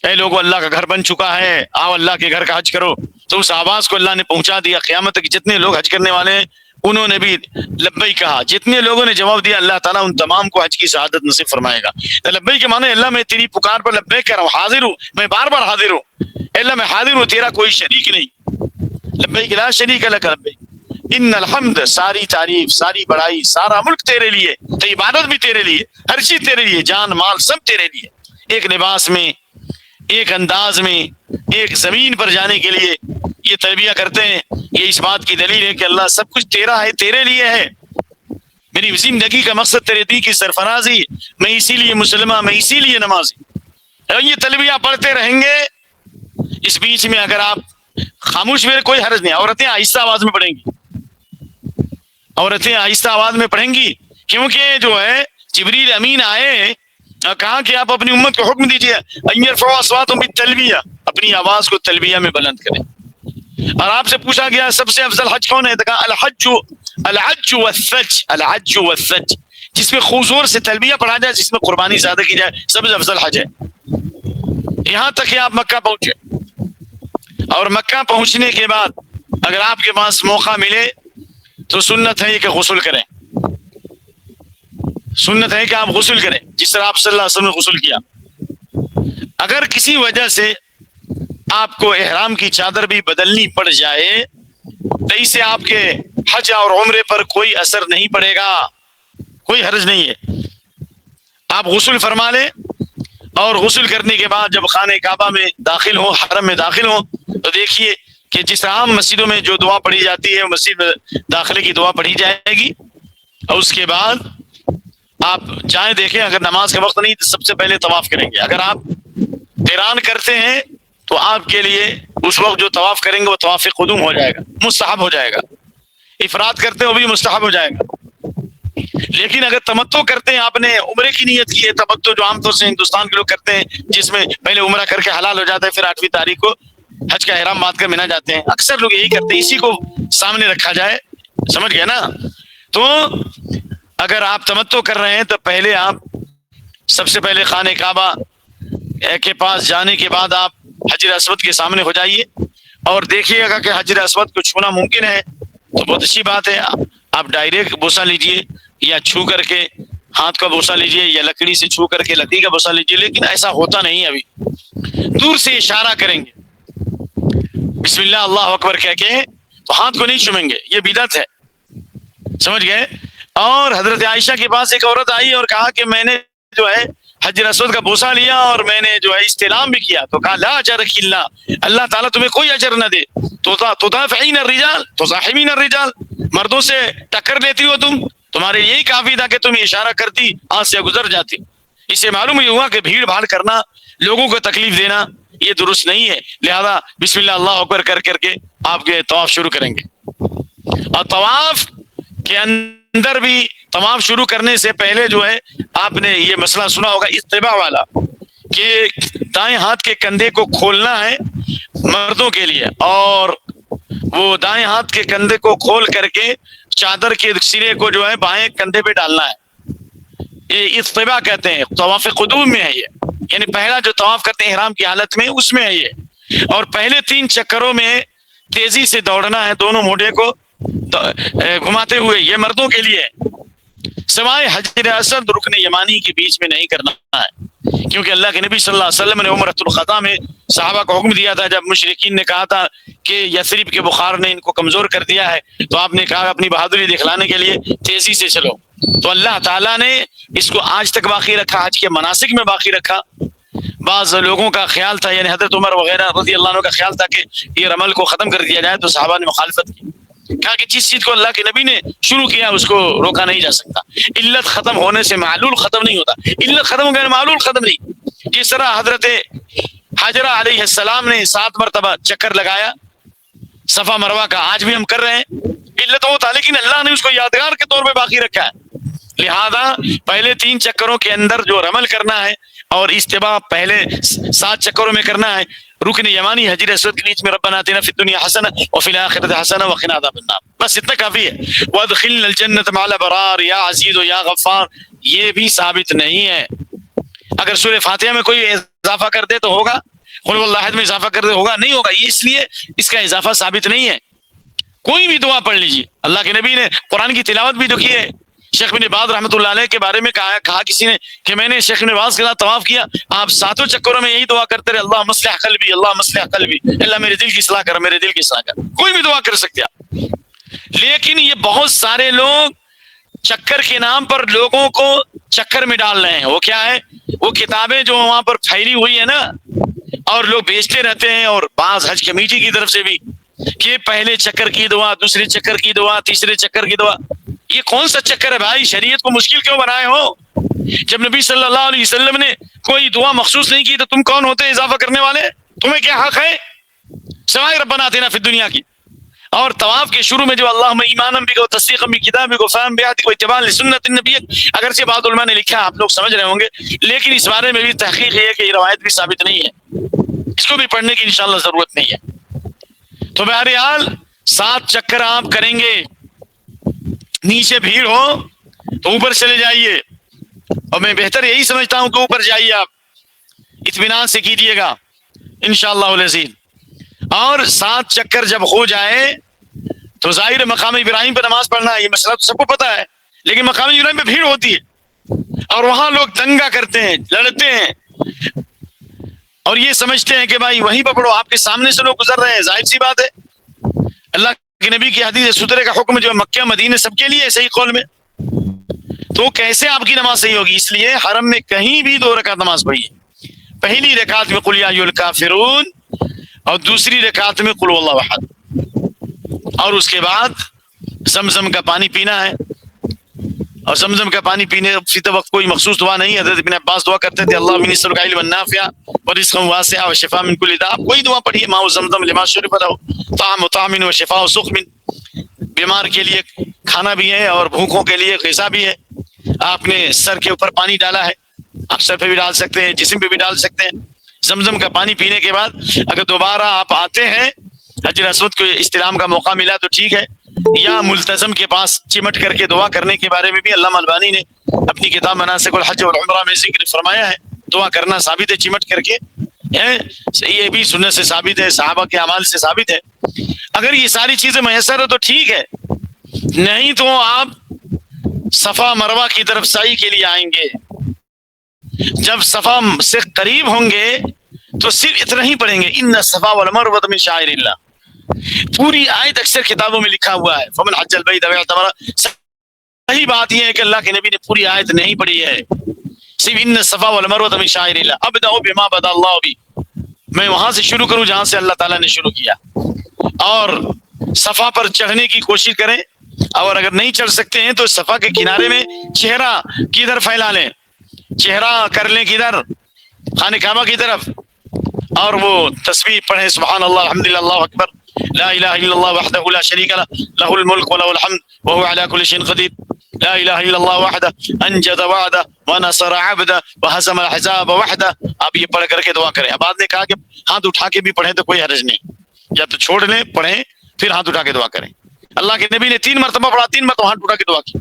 اے لوگو اللہ کا گھر بن چکا ہے، آؤ اللہ کے گھر کا حج کرو، تو اس آواز کو اللہ نے پہنچا دیا۔ قیامت تک جتنے لوگ حج کرنے والے ہیں انہوں نے بھی لبیک کہا، جتنے لوگوں نے جواب دیا اللہ تعالیٰ ان تمام کو حج کی سعادت نصیب فرمائے گا۔ لبیک کے معنی اللہ میں تیری پکار پر لبیک کہہ رہا ہوں، حاضر ہوں، میں بار بار حاضر ہوں، اللہ میں حاضر ہوں، تیرا کوئی شریک نہیں، لبیک لا شریک لک لبیک ان الحمد، ساری تعریف، ساری بڑائی، سارا ملک تیرے لیے، تو عبادت بھی تیرے لیے، ہر چیز تیرے لیے، جان مال سب تیرے لیے، ایک لباس میں، ایک انداز میں، ایک زمین پر جانے کے لیے یہ تلبیہ کرتے ہیں۔ یہ اس بات کی دلیل ہے کہ اللہ سب کچھ تیرا ہے، تیرے لیے ہے، میری زندگی کا مقصد تیرے دی کی سرفرازی، میں اسی لیے مسلمان، میں اسی لیے نمازی۔ اور یہ تلبیہ پڑھتے رہیں گے، اس بیچ میں اگر آپ خاموش ہوئے کوئی حرج نہیں، عورتیں آہستہ آواز میں پڑھیں گی، عورتیں آہستہ آواز میں پڑھیں گی، کیونکہ جو ہے جبریل امین آئے اور کہا کہ آپ اپنی امت کو حکم دیجیے ان یرفعوا اصواتهم بالتلبیہ، اپنی آواز کو تلبیہ میں بلند کریں۔ اور آپ سے پوچھا گیا سب سے افضل حج کون ہے، تو کہا الحج والثج، الحج والثج، جس میں خوشور سے تلبیہ پڑھا جائے، جس میں قربانی زیادہ کی جائے، سب سے افضل حج ہے۔ یہاں تک کہ آپ مکہ پہنچے، اور مکہ پہنچنے کے بعد اگر آپ کے پاس موقع ملے تو سنت ہے کہ غسل کریں، سنت ہے کہ آپ غسل کریں، جس طرح آپ صلی اللہ علیہ وسلم نے غسل کیا۔ اگر کسی وجہ سے آپ کو احرام کی چادر بھی بدلنی پڑ جائے تو اس سے آپ کے حج اور عمرے پر کوئی اثر نہیں پڑے گا، کوئی حرج نہیں ہے۔ آپ غسل فرما لیں، اور غسل کرنے کے بعد جب خانہ کعبہ میں داخل ہوں، حرم میں داخل ہوں، تو دیکھیے کہ جس عام مسجدوں میں جو دعا پڑھی جاتی ہے، مسجد میں داخلے کی دعا پڑھی جائے گی، اور اس کے بعد آپ جائیں دیکھیں، اگر نماز کا وقت نہیں تو سب سے پہلے طواف کریں گے۔ اگر آپ قران کرتے ہیں تو آپ کے لیے اس وقت جو طواف کریں گے وہ طواف قدوم ہو جائے گا، مستحب ہو جائے گا۔ افراد کرتے ہیں وہ بھی مستحب ہو جائے گا. لیکن اگر تمتع کرتے ہیں، آپ نے عمرے کی نیت کی ہے، تمتع جو عام طور سے ہندوستان کے لوگ کرتے ہیں جس میں پہلے عمرہ کر کے حلال ہو جاتا ہے، پھر 8ویں تاریخ کو حج کا احرام باندھ کر مینا جاتے ہیں، اکثر لوگ یہی کرتے ہیں، اسی کو سامنے رکھا جائے. سمجھ گئے نا؟ تو اگر آپ تمتع کر رہے ہیں تو پہلے آپ سب سے پہلے خانہ کعبہ کے پاس جانے کے بعد آپ حجر اسود کے سامنے ہو جائیے اور دیکھیے گا کہ حجر اسود کو چھونا ممکن ہے تو بہت اچھی بات ہے. آپ ڈائریکٹ بوسہ لیجئے یا چھو کر کے ہاتھ کا بوسہ لیجئے یا لکڑی سے چھو کر کے لکڑی کا بوسہ لیجئے، لیکن ایسا ہوتا نہیں ہے. ابھی دور سے اشارہ کریں گے بسم اللہ اللہ اکبر کہہ کے، تو ہاتھ کو نہیں چومیں گے، یہ بدعت ہے. سمجھ گئے؟ اور حضرت عائشہ کے پاس ایک عورت آئی اور کہا کہ میں نے جو ہے حجر اسود کا بوسہ لیا اور میں نے جو ہے استلام بھی کیا، تو کہا لا اجرک اللہ، اللہ تعالیٰ تمہیں کوئی اجر نہ دے. تدافعین الرجال تصاحبین الرجال، مردوں سے ٹکر لیتی ہو تم، تمہارے یہی کافی تھا کہ تم اشارہ کرتی ہاتھ سے گزر جاتی. اس سے معلوم یہ ہوا کہ بھیڑ بھاڑ کرنا، لوگوں کو تکلیف دینا یہ درست نہیں ہے. لہذا بسم اللہ اللہ اکبر کر کر کے آپ کے طواف شروع کریں گے. اور طواف کے اندر بھی طواف شروع کرنے سے پہلے جو ہے آپ نے یہ مسئلہ سنا ہوگا استباع والا، کہ دائیں ہاتھ کے کندھے کو کھولنا ہے مردوں کے لیے، اور وہ دائیں ہاتھ کے کندھے کو کھول کر کے چادر کے سرے کو جو ہے بائیں کندھے پہ ڈالنا ہے. یہ استباع کہتے ہیں، طواف قدوم میں ہے یہ، یعنی پہلا جو طواف کرتے ہیں احرام کی حالت میں اس میں ہے یہ. اور پہلے 3 چکروں میں تیزی سے دوڑنا ہے دونوں موڈے کو گھماتے ہوئے، یہ مردوں کے لیے، سوائے حجر اسود رکن یمانی کے بیچ میں نہیں کرنا ہے. کیونکہ اللہ کے نبی صلی اللہ علیہ وسلم نے عمرۃ الخطا میں صحابہ کو حکم دیا تھا، جب مشرکین نے کہا تھا کہ یثرب کے بخار نے ان کو کمزور کر دیا ہے، تو آپ نے کہا اپنی بہادری دکھلانے کے لیے تیزی سے چلو. تو اللہ تعالیٰ نے اس کو آج تک باقی رکھا، حج کے مناسک میں باقی رکھا. بعض لوگوں کا خیال تھا، یعنی حضرت عمر وغیرہ رضی اللہ عنہ کا خیال تھا کہ یہ رمل کو ختم کر دیا جائے، تو صحابہ نے مخالفت کی، کہا کہ جس چیز کو اللہ کے نبی نے شروع کیا اس کو روکا نہیں جا سکتا. علت ختم ہونے سے معلول ختم نہیں ہوتا، علت ختم ہو گیا معلول ختم نہیں. جس طرح حضرت حاجرہ علیہ السلام نے 7 مرتبہ چکر لگایا صفا مروہ کا، آج بھی ہم کر رہے ہیں، علت ہوتا لیکن اللہ نے اس کو یادگار کے طور پہ باقی رکھا ہے. لہذا پہلے 3 چکروں کے اندر جو رمل کرنا ہے اور استباع پہلے 7 چکروں میں کرنا ہے. رکن یمانی حجر اسود کے بیچ میں ربنا آتنا فی الدنیا حسنہ وفی الآخرۃ حسنہ وقنا عذاب النار، بس اتنا کافی ہے. وادخلنا الجنۃ مع الابرار یا عزیز یا غفار، یہ بھی ثابت نہیں ہے. اگر سورہ فاتحہ میں کوئی اضافہ کر دے تو ہوگا، قل واللہ احد میں اضافہ کر دے ہوگا، نہیں ہوگا. یہ اس لیے اس کا اضافہ ثابت نہیں ہے. کوئی بھی دعا پڑھ لیجیے، اللہ کے نبی نے قرآن کی تلاوت بھی تو کی ہے. شیخ بن باز رحمۃ اللہ علیہ کے بارے میں کہا کسی نے کہ میں نے شیخ بن باز کے ساتھ طواف کیا، آپ 7 چکروں میں یہی دعا کرتے رہے، اللہ مصلح قلبی، اللہ مصلح قلبی، اللہ میرے دل کی اصلاح کر، میرے دل کی اصلاح کر. کوئی بھی دعا کر سکتے آپ. لیکن یہ بہت سارے لوگ چکر کے نام پر لوگوں کو چکر میں ڈال رہے ہیں. وہ کیا ہے؟ وہ کتابیں جو وہاں پر پھیلی ہوئی ہے نا، اور لوگ بیچتے رہتے ہیں، اور بعض حج کمیٹی کی طرف سے بھی، کہ پہلے چکر کی دعا، دوسرے چکر کی دعا، تیسرے چکر کی دعا. یہ کون سا چکر ہے بھائی؟ شریعت کو مشکل کیوں بنائے ہو؟ جب نبی صلی اللہ علیہ وسلم نے کوئی دعا مخصوص نہیں کی تو تم کون ہوتے اضافہ کرنے والے؟ تمہیں کیا حق ہے سوائے ربنا آتنا فی الدنیا کی؟ اور طواف کے شروع میں جو اللہم ایمانا بک و تصدیقا بکتابک و فہما بعہدک و اتباعا لسنت النبی، اگرچہ بعض علماء نے لکھا آپ لوگ سمجھ رہے ہوں گے، لیکن اس بارے میں بھی تحقیق ہے کہ یہ روایت بھی ثابت نہیں ہے، اس کو بھی پڑھنے کی انشاءاللہ ضرورت نہیں ہے. تو بہرحال 7 چکر آپ کریں گے. نیچے بھیڑ ہو تو اوپر چلے جائیے، اور میں بہتر یہی سمجھتا ہوں کہ اوپر جائیے، آپ اطمینان سے کیجیے گا انشاءاللہ العزیز. اور 7 چکر جب ہو جائے تو ظاہر مقام ابراہیم پہ نماز پڑھنا ہے، یہ مسئلہ تو سب کو پتا ہے، لیکن مقام ابراہیم پہ بھیڑ ہوتی ہے اور وہاں لوگ دنگا کرتے ہیں، لڑتے ہیں، اور یہ سمجھتے ہیں کہ بھائی وہیں پہ پڑھو، آپ کے سامنے سے لوگ گزر رہے ہیں. ظاہر سی بات ہے، اللہ کہ نبی کی حدیث سترے کا حکم جو مکہ مدینے سب کے لیے صحیح قول میں، تو کیسے آپ کی نماز صحیح ہوگی؟ اس لیے حرم میں کہیں بھی 2 رکعت نماز پڑھیے. پہلی رکعت میں قل یا ایھا الکافرون اور دوسری رکعت میں قل واللہ احد، اور اس کے بعد زمزم کا پانی پینا ہے. اور زمزم کا پانی پینے فی وقت کوئی مخصوص دعا نہیں. حضرت ابن عباس دعا کرتے تھے اللہم انی اسألک علما نافعا ورزقا واسعا وشفاء من کل داء. کوئی دعا پڑھیے، ماء زمزم لما شرب له طعم طعم وشفاء سقم. بیمار کے لیے کھانا بھی ہے اور بھوکوں کے لیے غذا بھی ہے. آپ نے سر کے اوپر پانی ڈالا ہے، آپ سر پہ بھی ڈال سکتے ہیں، جسم پہ بھی ڈال سکتے ہیں. زمزم کا پانی پینے کے بعد اگر دوبارہ آپ آتے ہیں، حجر اسود کو استلام کا موقع ملا تو ٹھیک ہے، یا ملتزم کے پاس چمٹ کر کے دعا کرنے کے بارے میں بھی علامہ البانی نے اپنی کتاب مناسک الحج والعمرہ میں ذکر فرمایا ہے. دعا کرنا ثابت ہے چمٹ کر کے، یہ بھی سنت سے ثابت ہے، صحابہ کے اعمال سے ثابت ہے. اگر یہ ساری چیزیں میسر ہے تو ٹھیک ہے، نہیں تو آپ صفا مروہ کی طرف سعی کے لیے آئیں گے. جب صفا سے قریب ہوں گے تو صرف اتنا ہی پڑھیں گے، ان الصفا والمروۃ من شعائر اللہ. پوری آیت اکثر کتابوں میں لکھا ہوا ہے فمن حج البیت او اعتمر. صحیح بات یہ ہے کہ اللہ کے نبی نے پوری آیت نہیں پڑھی ہے، صرف ان الصفا والمروۃ من شعائر اللہ. ابدأ بما بدا اللہ بی، میں وہاں سے شروع کروں جہاں سے اللہ تعالیٰ نے شروع کیا. اور صفا پر چڑھنے کی کوشش کریں، اور اگر نہیں چڑھ سکتے ہیں تو صفا کے کنارے میں چہرہ کدھر پھیلا لیں، چہرہ کر لیں کدھر، خانہ کعبہ کی طرف، اور وہ تسبیح پڑھیں سبحان اللہ الحمدللہ اللہ اکبر لا الہ الا اللہ وحدہ لا شریک لہ لہ الملک وله الحمد وهو على كل شيء قدیر لا الہ الا اللہ وحدہ انجز وعدہ ونصر عبدہ وہزم الاحزاب وحدہ. آپ یہ پڑھ کر کے دعا کریں. اب بعد نے کہا کہ ہاتھ اٹھا کے بھی پڑھیں تو کوئی حرج نہیں، یا تو چھوڑ لیں پڑھیں پھر ہاتھ اٹھا کے دعا کریں. اللہ کے نبی نے 3 مرتبہ پڑھا، 3 مرتبہ ہاتھ اٹھا کے دعا کی،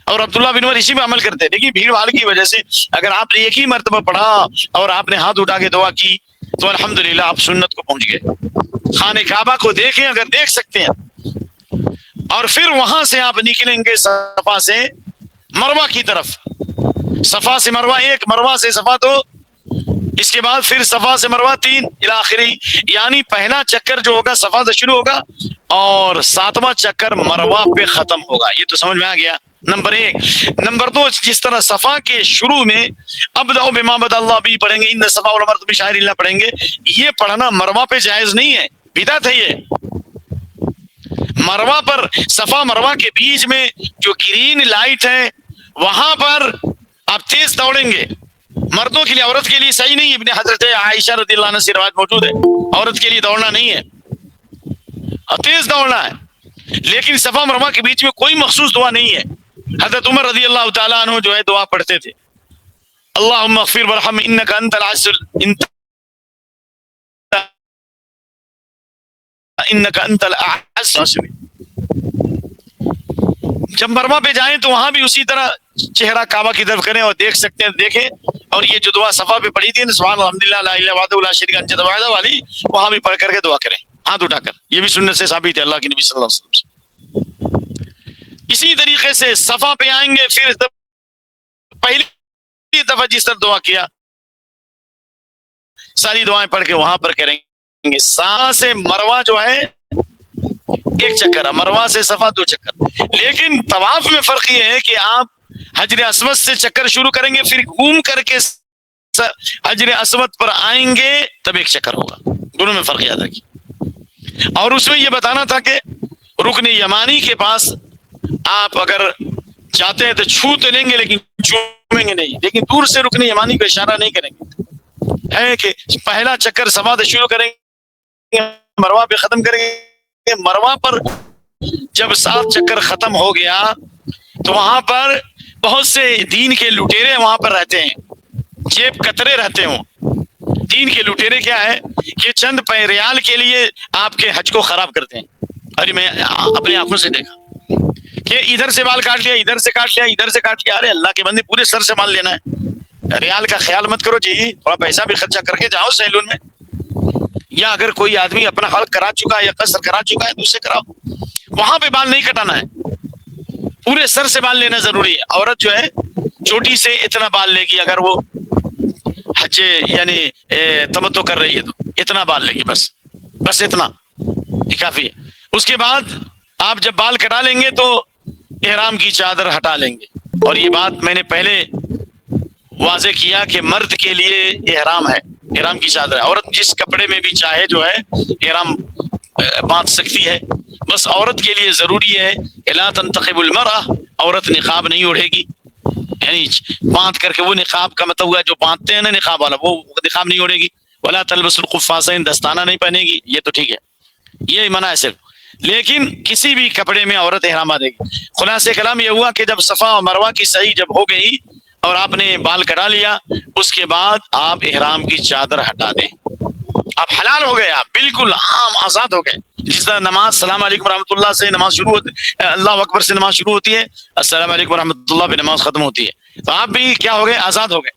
اور عبداللہ بن عمر اسی میں عمل کرتے. لیکن بھیڑ بھاڑ کی وجہ سے اگر آپ نے ایک ہی مرتبہ پڑھا اور آپ نے ہاتھ اٹھا کے دعا کی تو الحمدللہ آپ سنت کو پہنچ گئے. خانہ کعبہ کو دیکھیں اگر دیکھ سکتے ہیں، اور پھر وہاں سے آپ نکلیں گے صفا سے مروہ کی طرف. صفا سے مروہ 1، مروہ سے صفا 2، اس کے بعد پھر صفا سے مروہ 3 الی آخری. یعنی پہلا چکر جو ہوگا صفا سے شروع ہوگا اور 7واں چکر مروہ پہ ختم ہوگا. یہ تو سمجھ میں آ گیا نمبر 1. نمبر 2، جس طرح صفا کے شروع میں ابدأ بما بدا اللہ بھی پڑھیں گے، ان الصفا والمروۃ من شعائر اللہ پڑھیں گے، یہ پڑھنا مروہ پہ جائز نہیں ہے، بدعت ہے. یہ مروہ پر صفا مروہ کے بیچ میں جو گرین لائٹ ہے وہاں پر آپ تیز دوڑیں گے. مردوں کے لیے، عورت کے لیے صحیح نہیں ہے. ابن حضرت عائشہ رضی اللہ عنہ سے روایت موجود ہے، عورت کے لیے دوڑنا نہیں ہے، تیز دوڑنا ہے. لیکن صفا مروہ کے بیچ میں کوئی مخصوص دعا نہیں ہے. حضرت عمر رضی اللہ تعالیٰ عنہ جو ہے دعا پڑھتے تھے، اللہم اغفر وارحم انک انت العزیز انک انت الاعز. جب مروہ پہ جائیں تو وہاں بھی اسی طرح چہرہ کعبہ کی طرف کریں، اور دیکھ سکتے ہیں دیکھیں. اور یہ جو دعا صفا پہ پڑھی تھی سبحان الحمدللہ لا الہ وحدہ لا شریک لہ انجز وعدہ والی، وہاں بھی پڑھ کر کے دعا کریں ہاتھ اٹھا کر. یہ بھی سنت سے ثابت ہے اللہ کے نبی صلی اللہ علیہ وسلم سے. اسی طریقے سے صفا پہ آئیں گے، پھر پہلی دفعہ جس طرح دعا کیا ساری دعائیں پڑھ کے وہاں پر کریں گے. صفا سے مروہ جو ہے 1 چکر ہے، مروہ سے صفا 2 چکر. لیکن طواف میں فرق یہ ہے کہ آپ حجر اسود سے چکر شروع کریں گے، پھر گھوم کر کے حجر اسود پر آئیں گے تب 1 چکر ہوگا. دونوں میں فرق یاد رکھیے. اور اس میں یہ بتانا تھا کہ رکن یمانی کے پاس آپ اگر چاہتے ہیں تو چھو تو لیں گے لیکن چومیں گے نہیں، لیکن دور سے رکن یمانی کو اشارہ نہیں کریں گے. ہے کہ پہلا چکر صفا سے شروع کریں گے، مروہ پہ ختم کریں گے. مروہ پر جب 7 چکر ختم ہو گیا تو وہاں پر بہت سے دین کے لٹیرے وہاں پر رہتے ہیں، جیب کترے رہتے ہوں. دین کے لٹیرے کیا ہے کہ چند ریال کے لیے آپ کے حج کو خراب کرتے ہیں. ارے میں اپنے آنکھوں سے دیکھا کہ ادھر سے بال کاٹ لیا، ادھر سے کاٹ لیا، ادھر سے کاٹ لیا. ارے اللہ کے بندے پورے سر سے بال لینا ہے، ریال کا خیال مت کرو جی، تھوڑا پیسہ بھی خرچہ کر کے جاؤ سیلون میں. یا اگر کوئی آدمی اپنا خلق کرا چکا ہے یا قصر کرا چکا ہے تو اسے کراؤ. وہاں پہ بال نہیں کٹانا ہے، پورے سر سے بال لینا ضروری ہے. عورت جو ہے چوٹی سے اتنا بال لے گی، اگر وہ حج یعنی تمتع کر رہی ہے تو اتنا بال لے گی، بس اتنا یہ کافی ہے. اس کے بعد آپ جب بال کٹا لیں گے تو احرام کی چادر ہٹا لیں گے. اور یہ بات میں نے پہلے واضح کیا کہ مرد کے لیے احرام ہے، احرام کی چادر ہے. عورت جس کپڑے میں بھی چاہے جو ہے احرام باندھ سکتی ہے. بس عورت کے لیے ضروری ہے لا تنتقب المرأة، عورت نقاب نہیں اوڑھے گی. یعنی باندھ کر کے، وہ نقاب کا مطلب ہوا جو باندھتے ہیں نا نقاب والا، وہ نقاب نہیں اوڑھے گی. ولا تلبس القفازین، دستانہ نہیں پہنے گی. یہ تو ٹھیک ہے، یہ منع ہے صرف. لیکن کسی بھی کپڑے میں عورت احرام باندھے گی۔ خلاصہ کلام یہ ہوا کہ جب صفا اور مروہ کی سعی جب ہو گئی اور آپ نے بال کٹا لیا، اس کے بعد آپ احرام کی چادر ہٹا دیں، آپ حلال ہو گئے، آپ بالکل عام آزاد ہو گئے۔ جس طرح نماز السلام علیکم ورحمۃ اللہ سے نماز شروع ہوتی ہے، اللہ اکبر سے نماز شروع ہوتی ہے، السلام علیکم ورحمۃ اللہ پہ نماز ختم ہوتی ہے، تو آپ بھی کیا ہو گئے؟ آزاد ہو گئے،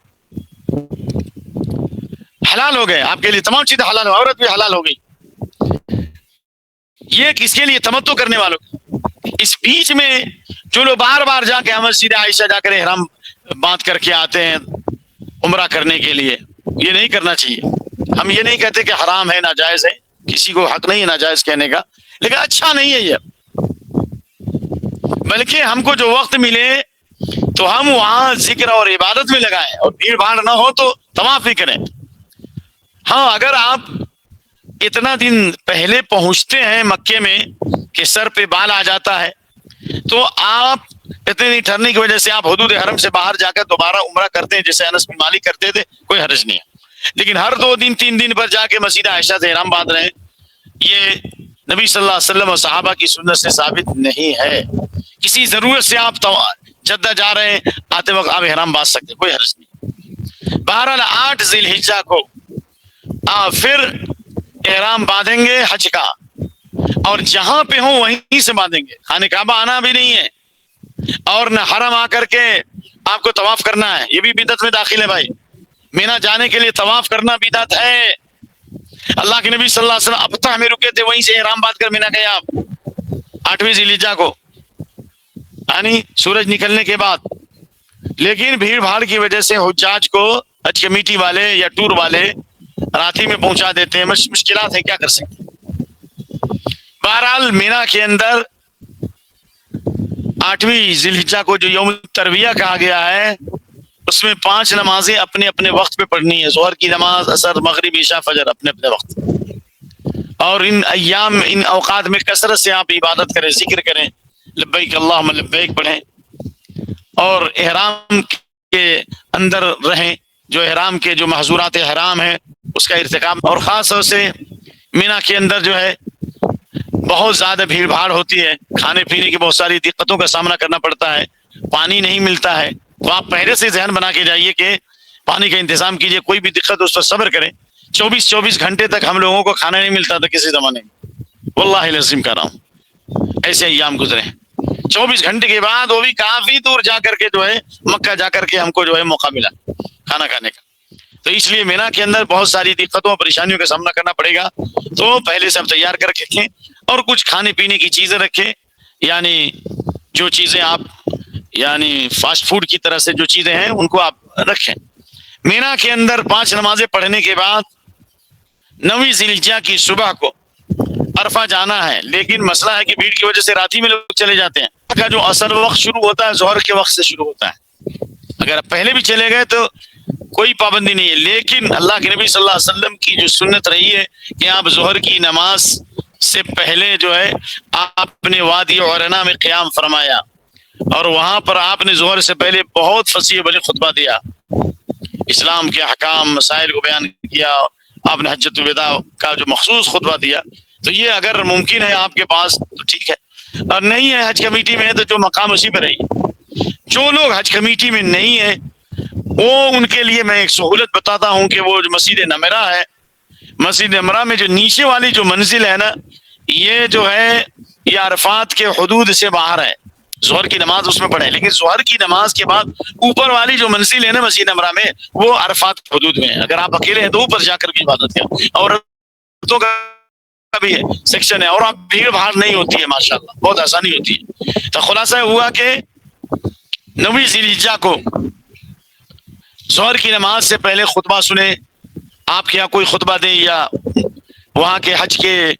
حلال ہو گئے، آپ کے لیے تمام چیزیں حلال ہو، عورت بھی حلال ہو گئی۔ یہ کس کے لیے؟ تمتع کرنے والوں۔ اس بیچ میں جو لوگ بار بار جا کے مسجد عائشہ جا کر احرام باندھ کر کے آتے ہیں عمرہ کرنے کے لیے، یہ نہیں کرنا چاہیے۔ ہم یہ نہیں کہتے کہ حرام ہے، ناجائز ہے، کسی کو حق نہیں ہے ناجائز کہنے کا، لیکن اچھا نہیں ہے یہ۔ بلکہ ہم کو جو وقت ملے تو ہم وہاں ذکر اور عبادت میں لگائیں، اور بھیڑ بھاڑ نہ ہو تو طواف بھی کریں۔ ہاں، اگر آپ اتنا دن پہلے پہنچتے ہیں مکے میں کہ سر پہ بال آ جاتا ہے، تو آپ اتنے ٹھہرنے کی وجہ سے آپ حدود حرم سے باہر جا کر دوبارہ عمرہ کرتے ہیں، جیسے انس بن مالک کرتے تھے، کوئی حرج نہیں ہے۔ لیکن ہر 2 دن 3 دن پر جا کے مسجد عائشہ سے احرام باندھ رہے ہیں، یہ نبی صلی اللہ علیہ وسلم اور صحابہ کی سنت سے ثابت نہیں ہے۔ کسی ضرورت سے آپ جدہ جا رہے ہیں، آتے وقت آپ احرام باندھ سکتے، کوئی حرج نہیں۔ بہرحال 8 ذی الحجہ کو آپ پھر احرام باندھیں گے حج کا، اور جہاں پہ ہوں وہیں سے باندھیں گے، خانہ کعبہ آنا بھی نہیں ہے، اور نہ حرم آ کر کے آپ کو طواف کرنا ہے، یہ بھی بدعت میں داخل ہے بھائی۔ مینا جانے کے لیے طواف کرنا بدعت ہے۔ اللہ کے نبی صلی اللہ علیہ وسلم ابتح میں رکے تھے، وہیں سے احرام باندھ کر مینا گئے آپ 8ویں ذی الحجہ کو، یعنی سورج نکلنے کے بعد۔ لیکن بھیڑ بھاڑ کی وجہ سے حجاج کو حج کمیٹی والے یا ٹور والے رات ہی میں پہنچا دیتے ہیں، مشکلات ہیں، کیا کر سکتے ہیں۔ بہرحال مینا کے اندر 8ویں ذی الحجہ کو جو یوم ترویہ کہا گیا ہے، اس میں 5 نمازیں اپنے اپنے وقت پہ پڑھنی ہے، ظہر کی نماز، عصر، مغرب، عشاء، فجر، اپنے اپنے وقت۔ اور ان ایام، ان اوقات میں کثرت سے آپ عبادت کریں، ذکر کریں، لبیک اللہم لبیک پڑھیں، اور احرام کے اندر رہیں، جو احرام کے جو محظورات احرام ہیں اس کا ارتکاب، اور خاص طور سے مینا کے اندر جو ہے بہت زیادہ بھیڑ بھاڑ ہوتی ہے، کھانے پینے کی بہت ساری دقتوں کا سامنا کرنا پڑتا ہے، پانی نہیں ملتا ہے، تو آپ پہلے سے ذہن بنا کے جائیے کہ پانی کا انتظام کیجیے، کوئی بھی دقت اس پر صبر کریں۔ 24 گھنٹے تک ہم لوگوں کو کھانا نہیں ملتا تھا کسی زمانے میں، واللہ العظیم کہہ رہا ہوں، ایسے ایام گزرے۔ 24 گھنٹے کے بعد وہ بھی کافی دور جا کر کے جو ہے مکہ جا کر کے ہم کو جو ہے موقع ملا کھانا کھانے کا۔ تو اس لیے مینا کے اندر بہت ساری دقتوں اور پریشانیوں کا سامنا کرنا پڑے گا، تو پہلے سے ہم تیار کر کے رکھیں، اور کچھ کھانے پینے کی چیزیں رکھیں، یعنی جو چیزیں آپ یعنی فاسٹ فوڈ کی طرح سے جو چیزیں ہیں ان کو آپ رکھیں۔ مینا کے اندر 5 نمازیں پڑھنے کے بعد 9ویں ذی الحجہ کی صبح کو عرفہ جانا ہے، لیکن مسئلہ ہے کہ بھیڑ کی وجہ سے رات ہی میں لوگ چلے جاتے ہیں، کا جو اصل وقت شروع ہوتا ہے ظہر کے وقت سے شروع ہوتا ہے۔ اگر آپ پہلے بھی چلے گئے تو کوئی پابندی نہیں ہے، لیکن اللہ کے نبی صلی اللہ علیہ وسلم کی جو سنت رہی ہے کہ آپ ظہر کی نماز سے پہلے جو ہے آپ نے وادی عرنا میں قیام فرمایا، اور وہاں پر آپ نے ظہر سے پہلے بہت فصیح بڑی خطبہ دیا، اسلام کے احکام مسائل کو بیان کیا، آپ نے حجۃ الوداع کا جو مخصوص خطبہ دیا۔ تو یہ اگر ممکن ہے آپ کے پاس تو ٹھیک ہے، اور نہیں ہے حج کمیٹی میں تو جو مقام اسی پہ رہی۔ جو لوگ حج کمیٹی میں نہیں ہیں وہ ان کے لیے میں ایک سہولت بتاتا ہوں کہ وہ جو مسجد نمرہ ہے، مسجد نمرہ میں جو نیچے والی جو منزل ہے نا، یہ جو ہے یہ عرفات کے حدود سے باہر ہے، ظہر کی نماز اس میں پڑھیں، لیکن ظہر کی نماز کے بعد اوپر والی جو منزل ہے نا مسجد نمرہ میں، وہ عرفات کے حدود میں ہے۔ اگر آپ اکیلے ہیں تو اوپر جا کر کے عبادت کریں، اور عورتوں کا بھی ہے سیکشن ہے، اور آپ بھیڑ بھاڑ نہیں ہوتی ہے، ماشاءاللہ بہت آسانی ہوتی ہے۔ تو خلاصہ ہوا کہ 9ویں ذی الحجہ کو ظہر کی نماز سے پہلے خطبہ سنیں، آپ کے یہاں کوئی خطبہ دیں، یا وہاں کے حج کے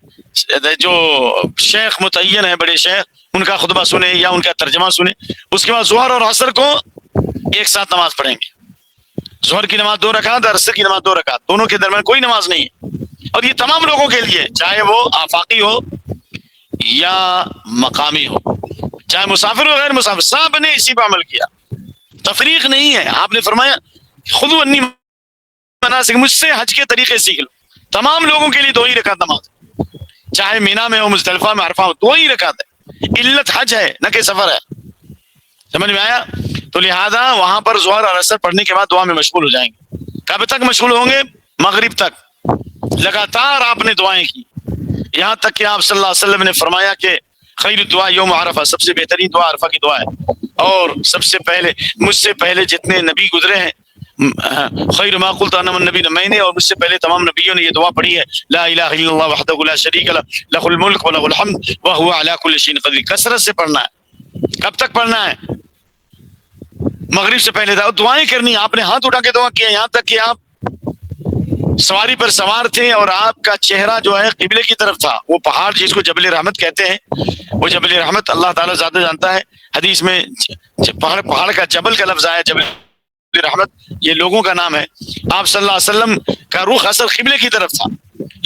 جو شیخ متعین ہے، بڑے شیخ، ان کا خطبہ سنیں یا ان کا ترجمہ سنیں۔ اس کے بعد ظہر اور عصر کو ایک ساتھ نماز پڑھیں گے، ظہر کی نماز 2 رکعت اور عصر کی نماز 2 رکعت، دونوں کے درمیان کوئی نماز نہیں ہے، اور یہ تمام لوگوں کے لیے، چاہے وہ آفاقی ہو یا مقامی ہو، چاہے مسافر ہو غیر مسافر، سب نے اسی پہ عمل کیا، تفریق نہیں ہے۔ آپ نے فرمایا خود انی مناسک، مجھ سے حج کے طریقے سیکھ لو۔ تمام لوگوں کے لیے 2 ہی رکعت نماز، چاہے مینا میں ہو, مزدلفہ میں, عرفہ میں, 2 ہی رکعت ہے. علت حج ہے نہ کہ سفر ہے. سمجھ میں آیا؟ تو لہذا وہاں پر ظہر اور عصر پڑھنے کے بعد دعا میں مشغول ہو جائیں گے. کب تک مشغول ہوں گے؟ مغرب تک. لگاتار آپ نے دعائیں کی, یہاں تک کہ آپ صلی اللہ علیہ وسلم نے فرمایا کہ خیر دعا یوم عرفہ, سب سے بہترین دعا عرفہ کی دعا ہے. اور سب سے پہلے, مجھ سے پہلے جتنے نبی گزرے ہیں, خیر ما قلت انا والنبی, میں نے اور مجھ سے پہلے تمام نبیوں نے یہ دعا پڑھی ہے, لا الہ الا اللہ وحدہ لا شریک لہ لہ الملک ولہ الحمد وہو علی کل شیء قدیر. کثرت سے پڑھنا ہے. کب تک پڑھنا ہے؟ مغرب سے پہلے. دعائیں کرنی. آپ نے ہاتھ اٹھا کے دعا کیا, یہاں تک کہ آپ سواری پر سوار تھے اور آپ کا چہرہ جو ہے قبلے کی طرف تھا. وہ پہاڑ جس کو جبل رحمت کہتے ہیں, وہ جبل رحمت اللہ تعالیٰ زیادہ جانتا ہے. حدیث میں پہاڑ کا جبل کا لفظ آیا, جبل رحمت یہ لوگوں کا نام ہے. آپ صلی اللہ علیہ وسلم کا رخ اصل قبلے کی طرف تھا,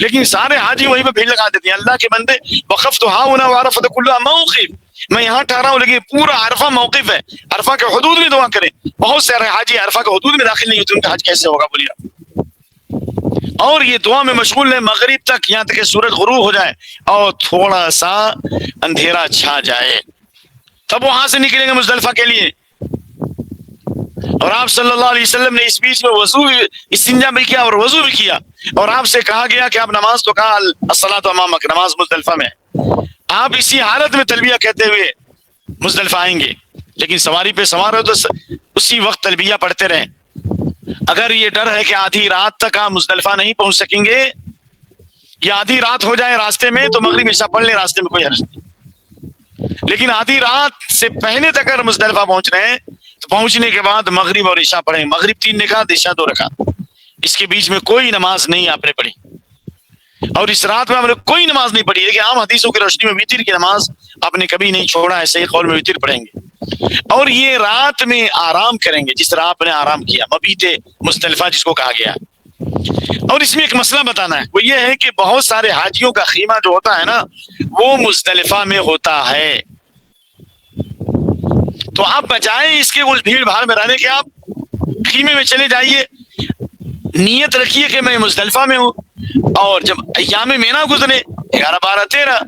لیکن سارے حاجی وہیں پہ بھیڑ لگا دیتے ہیں. اللہ کے بندے, وقفت ہاہنا وعرفۃ کلھا موقف, میں یہاں ٹھہرا ہوں لیکن پورا عرفہ موقف ہے. عرفہ کے حدود میں دعا کریں. بہت سارے حاجی عرفہ کے حدود میں داخل نہیں ہوتے, ان کا حج کیسے ہوگا بولیے؟ اور یہ دعا میں مشغول ہے مغرب تک, یہاں تک کہ سورج غروب ہو جائے اور تھوڑا سا اندھیرا چھا جائے, تب وہاں سے نکلیں گے مزدلفہ کے لیے. اور آپ صلی اللہ علیہ وسلم نے اس بیچ میں وضو, استنجا بھی کیا اور وضو بھی کیا, اور آپ سے کہا گیا کہ آپ نماز تو کہا الصلاۃ امامک, نماز مزدلفہ میں. آپ اسی حالت میں تلبیہ کہتے ہوئے مزدلفہ آئیں گے, لیکن سواری پہ سوار ہو تو اسی وقت تلبیہ پڑھتے رہیں. اگر یہ ڈر ہے کہ آدھی رات تک آپ مزدلفہ نہیں پہنچ سکیں گے یا آدھی رات ہو جائے راستے میں, تو مغرب عشاء پڑھ لیں, راستے میں کوئی حرج نہیں. لیکن آدھی رات سے پہلے تک اگر مزدلفہ پہنچ رہے ہیں تو پہنچنے کے بعد مغرب اور عشاء پڑھیں. مغرب 3 رکعت, عشاء 2 رکعت. اس کے بیچ میں کوئی نماز نہیں آپ نے پڑھی, اور اس رات میں آپ نے کوئی نماز نہیں پڑھی. لیکن عام حدیثوں کی روشنی میں وتر کی نماز آپ نے کبھی نہیں چھوڑا ہے. صحیح قول میں وتر پڑھیں گے, اور یہ رات میں آرام کریں گے جس طرح آپ نے آرام کیا, مبیت مزدلفہ جس کو کہا گیا. اور اس میں ایک مسئلہ بتانا ہے, وہ یہ ہے کہ بہت سارے حاجیوں کا خیمہ جو ہوتا ہے نا, وہ مزدلفہ میں ہوتا ہے. تو آپ بجائے اس کے اس بھیڑ بھاڑ میں رہنے کے آپ خیمے میں چلے جائیے, نیت رکھیے کہ میں مزدلفہ میں ہوں. اور جب ایام مینا گزرے 11 12 13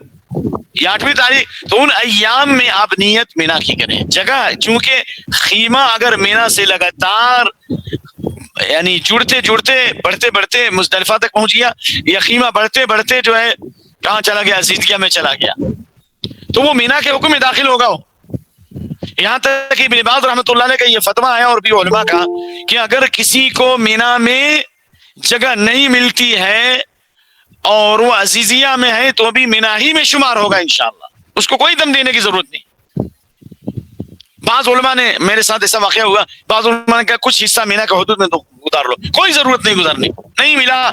یا 8ویں تاریخ, تو ان ایام میں آپ نیت مینا کی کریں. جگہ چونکہ خیمہ اگر مینا سے لگاتار یعنی جڑتے جڑتے بڑھتے بڑھتے مزدلفہ تک پہنچ گیا, یا خیمہ بڑھتے بڑھتے جو ہے کہاں چلا گیا, زیدیہ میں چلا گیا, تو وہ مینا کے حکم میں داخل ہوگا. یہاں تک کہ ابن باز رحمۃ اللہ علیہ کا یہ فتویٰ ہے اور بھی علماء کا, کہ اگر کسی کو مینا میں جگہ نہیں ملتی ہے اور وہ عزیزیہ میں ہے تو بھی مینا ہی میں شمار ہوگا انشاءاللہ, اس کو کوئی دم دینے کی ضرورت نہیں. بعض علماء نے, میرے ساتھ ایسا واقعہ ہوا, بعض علماء نے کہا کچھ حصہ مینا کے حدود میں تو گزار لو, کوئی ضرورت نہیں گزارنے, نہیں ملا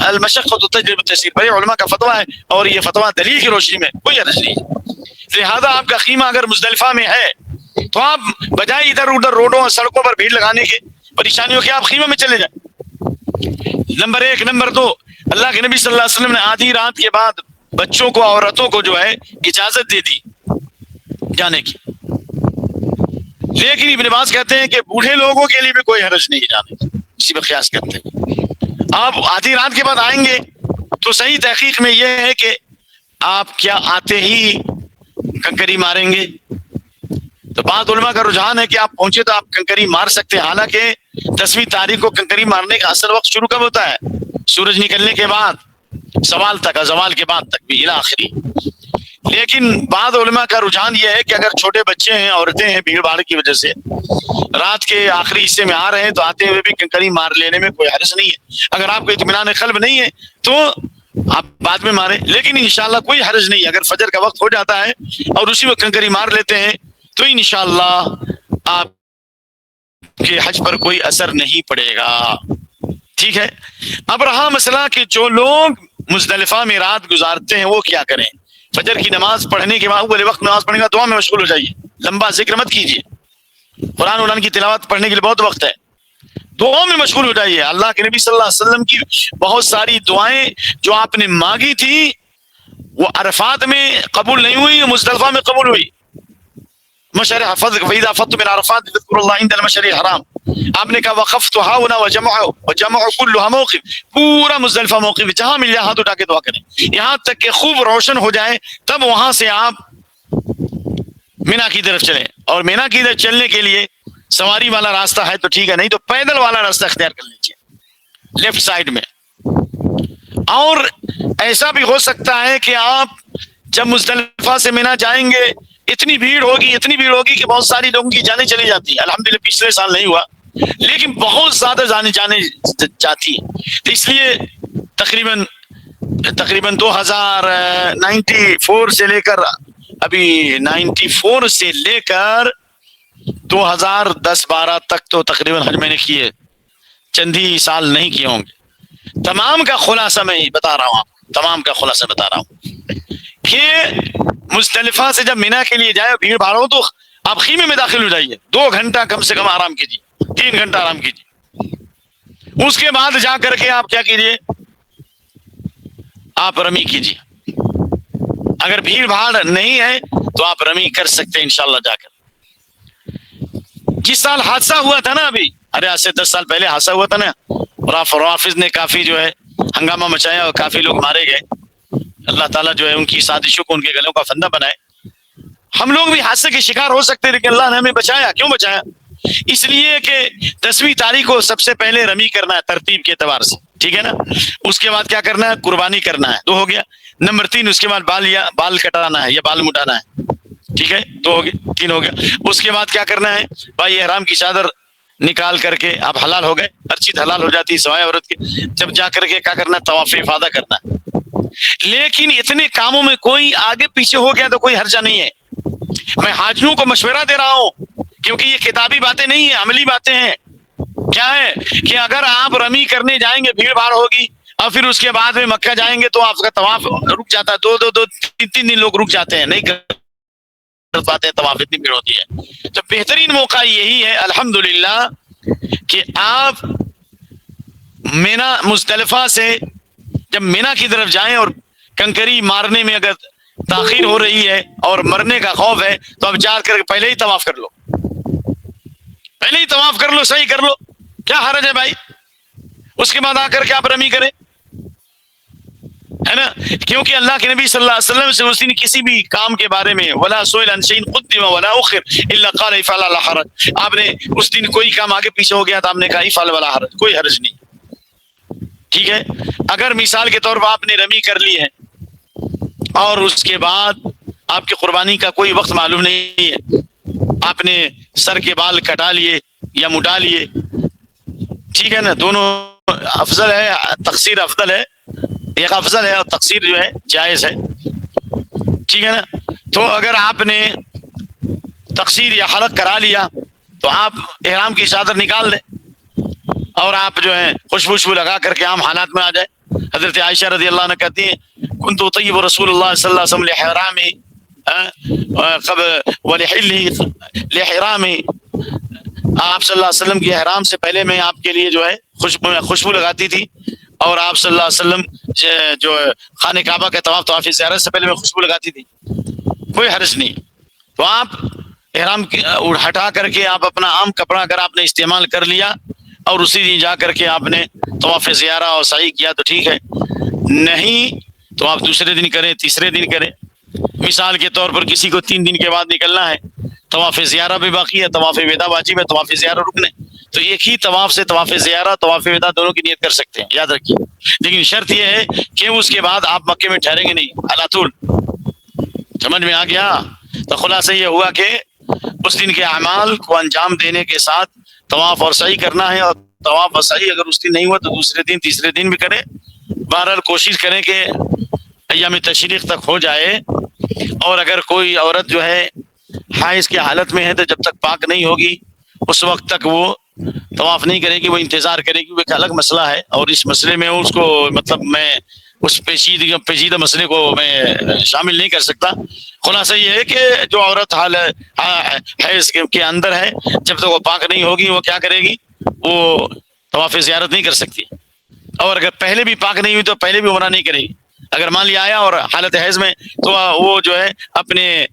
المشقۃ تجلب التيسير. بڑے علماء کا فتویٰ ہے, اور یہ فتویٰ دلیل کی روشنی میں کوئی حرج نہیں ہے. لہذا آپ کا خیمہ اگر مزدلفہ میں ہے تو آپ بجائے ادھر ادھر روڈوں اور سڑکوں پر بھیڑ لگانے کے, پریشانیوں کے, آپ خیمہ میں چلے جائیں. نمبر 1. نمبر 2, اللہ کے نبی صلی اللہ علیہ وسلم نے آدھی رات کے بعد بچوں کو, عورتوں کو جو ہے اجازت دے دی جانے کی, لیکن ابن باز کہتے ہیں کہ بوڑھے لوگوں کے لیے بھی کوئی حرج نہیں جانے کی, اسی پر قیاس کرتے ہیں. آپ آدھی رات کے بعد آئیں گے تو صحیح تحقیق میں یہ ہے کہ آپ کیا آتے ہی کنکری ماریں گے. تو بعض علماء کا رجحان ہے کہ آپ پہنچے تو آپ کنکری مار سکتے ہیں, حالانکہ 10ویں تاریخ کو کنکری مارنے کا اصل وقت شروع کب ہوتا ہے؟ سورج نکلنے کے بعد, زوال تک, زوال کے بعد تک بھی الی آخری. لیکن بعض علماء کا رجحان یہ ہے کہ اگر چھوٹے بچے ہیں, عورتیں ہیں, بھیڑ بھاڑ کی وجہ سے رات کے آخری حصے میں آ رہے ہیں, تو آتے ہوئے بھی کنکری مار لینے میں کوئی حرج نہیں ہے. اگر آپ کو اطمینان قلب نہیں ہے تو آپ بعد میں ماریں, لیکن انشاءاللہ کوئی حرج نہیں. اگر فجر کا وقت ہو جاتا ہے اور اسی وقت کنکری مار لیتے ہیں تو انشاءاللہ آپ کے حج پر کوئی اثر نہیں پڑے گا. ٹھیک ہے. اب رہا مسئلہ کہ جو لوگ مزدلفہ میں رات گزارتے ہیں وہ کیا کریں. فجر کی نماز پڑھنے کے بعد اول وقت نماز پڑھنے کا دعا میں مشغول ہو جائیے, لمبا ذکر مت کیجیے. قرآن کی تلاوت پڑھنے کے لیے بہت وقت ہے, دعاؤں میں مشغول ہو جائیے. اللہ کے نبی صلی اللہ علیہ وسلم کی بہت ساری دعائیں جو آپ نے مانگی تھی وہ عرفات میں قبول نہیں ہوئی, مزدلفہ میں قبول ہوئی. مشعر حفظ فإذا أفضتم من عرفات فاذكروا الله عند المشعر الحرام. آپ نے کہا وقفت ہاہنا وجمع كلها موقف، پورا مزدلفہ موقف، جہاں مل جائے ہاتھ اٹھا کے دعا کریں، یہاں تک کہ خوب روشن ہو جائے، تب وہاں سے آپ مینا کی طرف چلیں. اور مینا کی طرف چلنے کے لیے سواری والا راستہ ہے تو ٹھیک ہے، نہیں تو پیدل والا راستہ اختیار کر لیجیے لیفٹ سائڈ میں. اور ایسا بھی ہو سکتا ہے کہ آپ جب مزدلفہ سے مینا جائیں گے اتنی بھیڑ ہوگی کہ بہت ساری لوگوں کی جانیں چلی جاتی ہیں. الحمدللہ پچھلے سال نہیں ہوا، لیکن بہت زیادہ جانے جاتی ہیں. تو اس لیے تقریباً 2094 سے لے کر ابھی 94 سے لے کر 2010-12 تک تو تقریباً حج میں نے کیے، چند ہی سال نہیں کیے ہوں گے. تمام کا خلاصہ میں بتا رہا ہوں، تمام کا خلاصہ بتا رہا ہوں کہ مزدلفہ سے جب مینا کے لیے جائے بھیڑ بھاڑ ہو تو آپ خیمے میں داخل ہو جائیے، 2 گھنٹہ کم سے کم آرام کیجیے، 3 گھنٹہ آرام کیجیے. اس کے بعد جا کر کے آپ کیا کیجیے، آپ رمی کیجیے. اگر بھیڑ بھاڑ نہیں ہے تو آپ رمی کر سکتے ہیں انشاءاللہ جا کر. جس سال حادثہ ہوا تھا نا، ابھی آج سے 10 سال پہلے حادثہ ہوا تھا نا، رافض نے کافی جو ہے ہنگامہ مچایا اور کافی لوگ مارے گئے. اللہ تعالیٰ جو ہے ان کی سازشوں کو ان کے گلوں کا پھندہ بنائے. ہم لوگ بھی حادثے کے شکار ہو سکتے، لیکن اللہ نے ہمیں بچایا. کیوں بچایا؟ اس لیے کہ 10ویں تاریخ کو سب سے پہلے رمی کرنا ہے ترتیب کے اعتبار سے، ٹھیک ہے نا. اس کے بعد کیا کرنا ہے، قربانی کرنا ہے، 2 ہو گیا. نمبر 3 اس کے بعد بال کٹانا ہے یا بال مٹانا ہے، ٹھیک ہے، 2 ہو گیا، 3 ہو گیا. اس کے بعد کیا کرنا ہے بھائی، احرام کی چادر نکال کر کے آپ حلال ہو گئے، ہر چیز حلال ہو جاتی ہے سوائے عورت کی. جب جا کر کے کیا کرنا ہے، طواف افاضہ کرنا ہے. لیکن اتنے کاموں میں کوئی آگے پیچھے ہو گیا تو کوئی حرجہ نہیں ہے. میں حاجیوں کو مشورہ دے رہا ہوں کیونکہ یہ کتابی باتیں نہیں ہیں، عملی باتیں ہیں. کیا ہے کہ اگر آپ رمی کرنے جائیں گے بھیڑ بھاڑ ہوگی، اور پھر اس کے بعد میں مکہ جائیں گے تو آپ کا طواف رک جاتا ہے، 2-3 دن لوگ رک جاتے ہیں، نہیں کر پاتے ہیں، طواف اتنی بھیڑ ہوتی ہے. تو بہترین موقع یہی ہے الحمدللہ کہ آپ مینا مزدلفہ سے جب مینا کی طرف جائیں اور کنکری مارنے میں اگر تاخیر ہو رہی ہے اور مرنے کا خوف ہے تو اب جا کر پہلے ہی طواف کر لو، پہلے ہی طواف کر لو، صحیح کر لو، کیا حرج ہے بھائی. اس کے بعد آ کر کے آپ رمی کریں، ہے نا. کیونکہ اللہ کے نبی صلی اللہ علیہ وسلم سے اس دن کسی بھی کام کے بارے میں ولا سئل عن شيء قدم ولا اخر الا قال افعل ولا حرج، آپ نے اس دن کوئی کام آگے پیچھے ہو گیا تو آپ نے کہا افعل ولا حرج، کوئی حرج نہیں، ٹھیک ہے. اگر مثال کے طور پر آپ نے رمی کر لی ہے اور اس کے بعد آپ کی قربانی کا کوئی وقت معلوم نہیں ہے، آپ نے سر کے بال کٹا لیے یا مٹا لیے، ٹھیک ہے نا، دونوں افضل ہے، تقصیر افضل ہے، ایک افضل ہے اور تقصیر جو ہے جائز ہے، ٹھیک ہے نا. تو اگر آپ نے تقصیر یا حلق کرا لیا تو آپ احرام کی چادر نکال دیں اور آپ جو ہے خوشبو لگا کر کے عام حالات میں آ جائے. حضرت عائشہ رضی اللہ عنہ کہتی ہیں كنت اطيب رسول اللہ صلی اللہ علیہ وسلم لحرامه لحرامه، آپ صلی اللہ علیہ وسلم کے احرام سے پہلے میں آپ کے لیے جو ہے خوشبو لگاتی تھی، اور آپ صلی اللہ علیہ وسلم جو خانہ کعبہ کے طواف زیارت سے پہلے میں خوشبو لگاتی تھی، کوئی حرج نہیں. تو آپ احرام ہٹا کر کے آپ اپنا عام کپڑا اگر آپ نے استعمال کر لیا اور اسی دن جا کر کے آپ نے طواف زیارہ اور سعی کیا تو ٹھیک ہے، نہیں تو آپ دوسرے دن کریں، تیسرے دن کریں. مثال کے طور پر کسی کو 3 دن کے بعد نکلنا ہے، طواف زیارہ بھی باقی ہے، طواف وداع واجب ہے، طواف زیارہ رکن ہے، تو ایک ہی طواف سے طواف زیارہ طواف وداع دونوں کی نیت کر سکتے ہیں، یاد رکھیے. لیکن شرط یہ ہے کہ اس کے بعد آپ مکے میں ٹھہریں گے نہیں علی طول. سمجھ میں آ گیا؟ تو خلاصہ یہ ہوا کہ اس دن کے اعمال کو انجام دینے کے ساتھ طواف اور سعی کرنا ہے، اور طواف اور سعی اگر اس دن نہیں ہوا تو دوسرے دن تیسرے دن بھی کریں. بہرحال کوشش کریں کہ ایام تشریق تک ہو جائے. اور اگر کوئی عورت جو ہے حائض کی حالت میں ہے تو جب تک پاک نہیں ہوگی اس وقت تک وہ طواف نہیں کرے گی، وہ انتظار کرے گی. وہ ایک الگ مسئلہ ہے اور اس مسئلے میں اس کو مطلب میں اس پیچیدہ مسئلے کو میں شامل نہیں کر سکتا. خلاصہ یہ ہے کہ جو عورت حیض کے اندر ہے جب تک وہ پاک نہیں ہوگی وہ کیا کرے گی، وہ طواف زیارت نہیں کر سکتی. اور اگر پہلے بھی پاک نہیں ہوئی تو پہلے بھی عمرہ نہیں کرے گی. اگر مان لیا آیا اور حالت حیض میں تو وہ جو ہے اپنے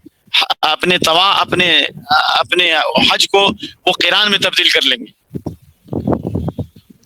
حج کو وہ قران میں تبدیل کر لیں گے.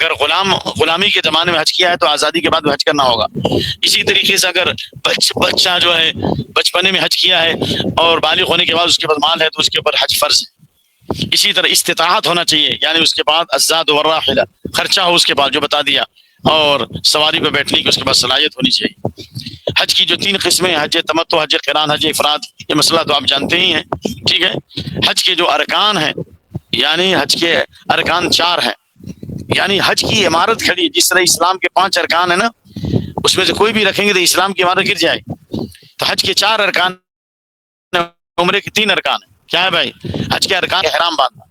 اگر غلامی کے زمانے میں حج کیا ہے تو آزادی کے بعد بھی حج کرنا ہوگا. اسی طریقے سے اگر بچہ جو ہے بچپنے میں حج کیا ہے اور بالغ ہونے کے بعد اس کے پاس مال ہے تو اس کے اوپر حج فرض ہے. اسی طرح استطاعت ہونا چاہیے، یعنی اس کے بعد الزاد والراحلہ، خرچہ ہو اس کے بعد جو بتا دیا، اور سواری پہ بیٹھنے کی اس کے بعد صلاحیت ہونی چاہیے. حج کی جو 3 قسمیں، حج تمتع، حج قران، حج افراد، یہ مسئلہ تو آپ جانتے ہی ہیں. ٹھیک ہے. حج کے جو ارکان ہیں، یعنی حج کے ارکان 4 ہیں، یعنی حج کی عمارت کھڑی ہے. جس طرح اسلام کے 5 ارکان ہیں نا، اس میں سے کوئی بھی رکھیں گے تو اسلام کی عمارت گر جائے. تو حج کے 4 ارکان، عمرے کے 3 ارکان ہیں. کیا ہے بھائی؟ حج کے ارکان، احرام باندھنا،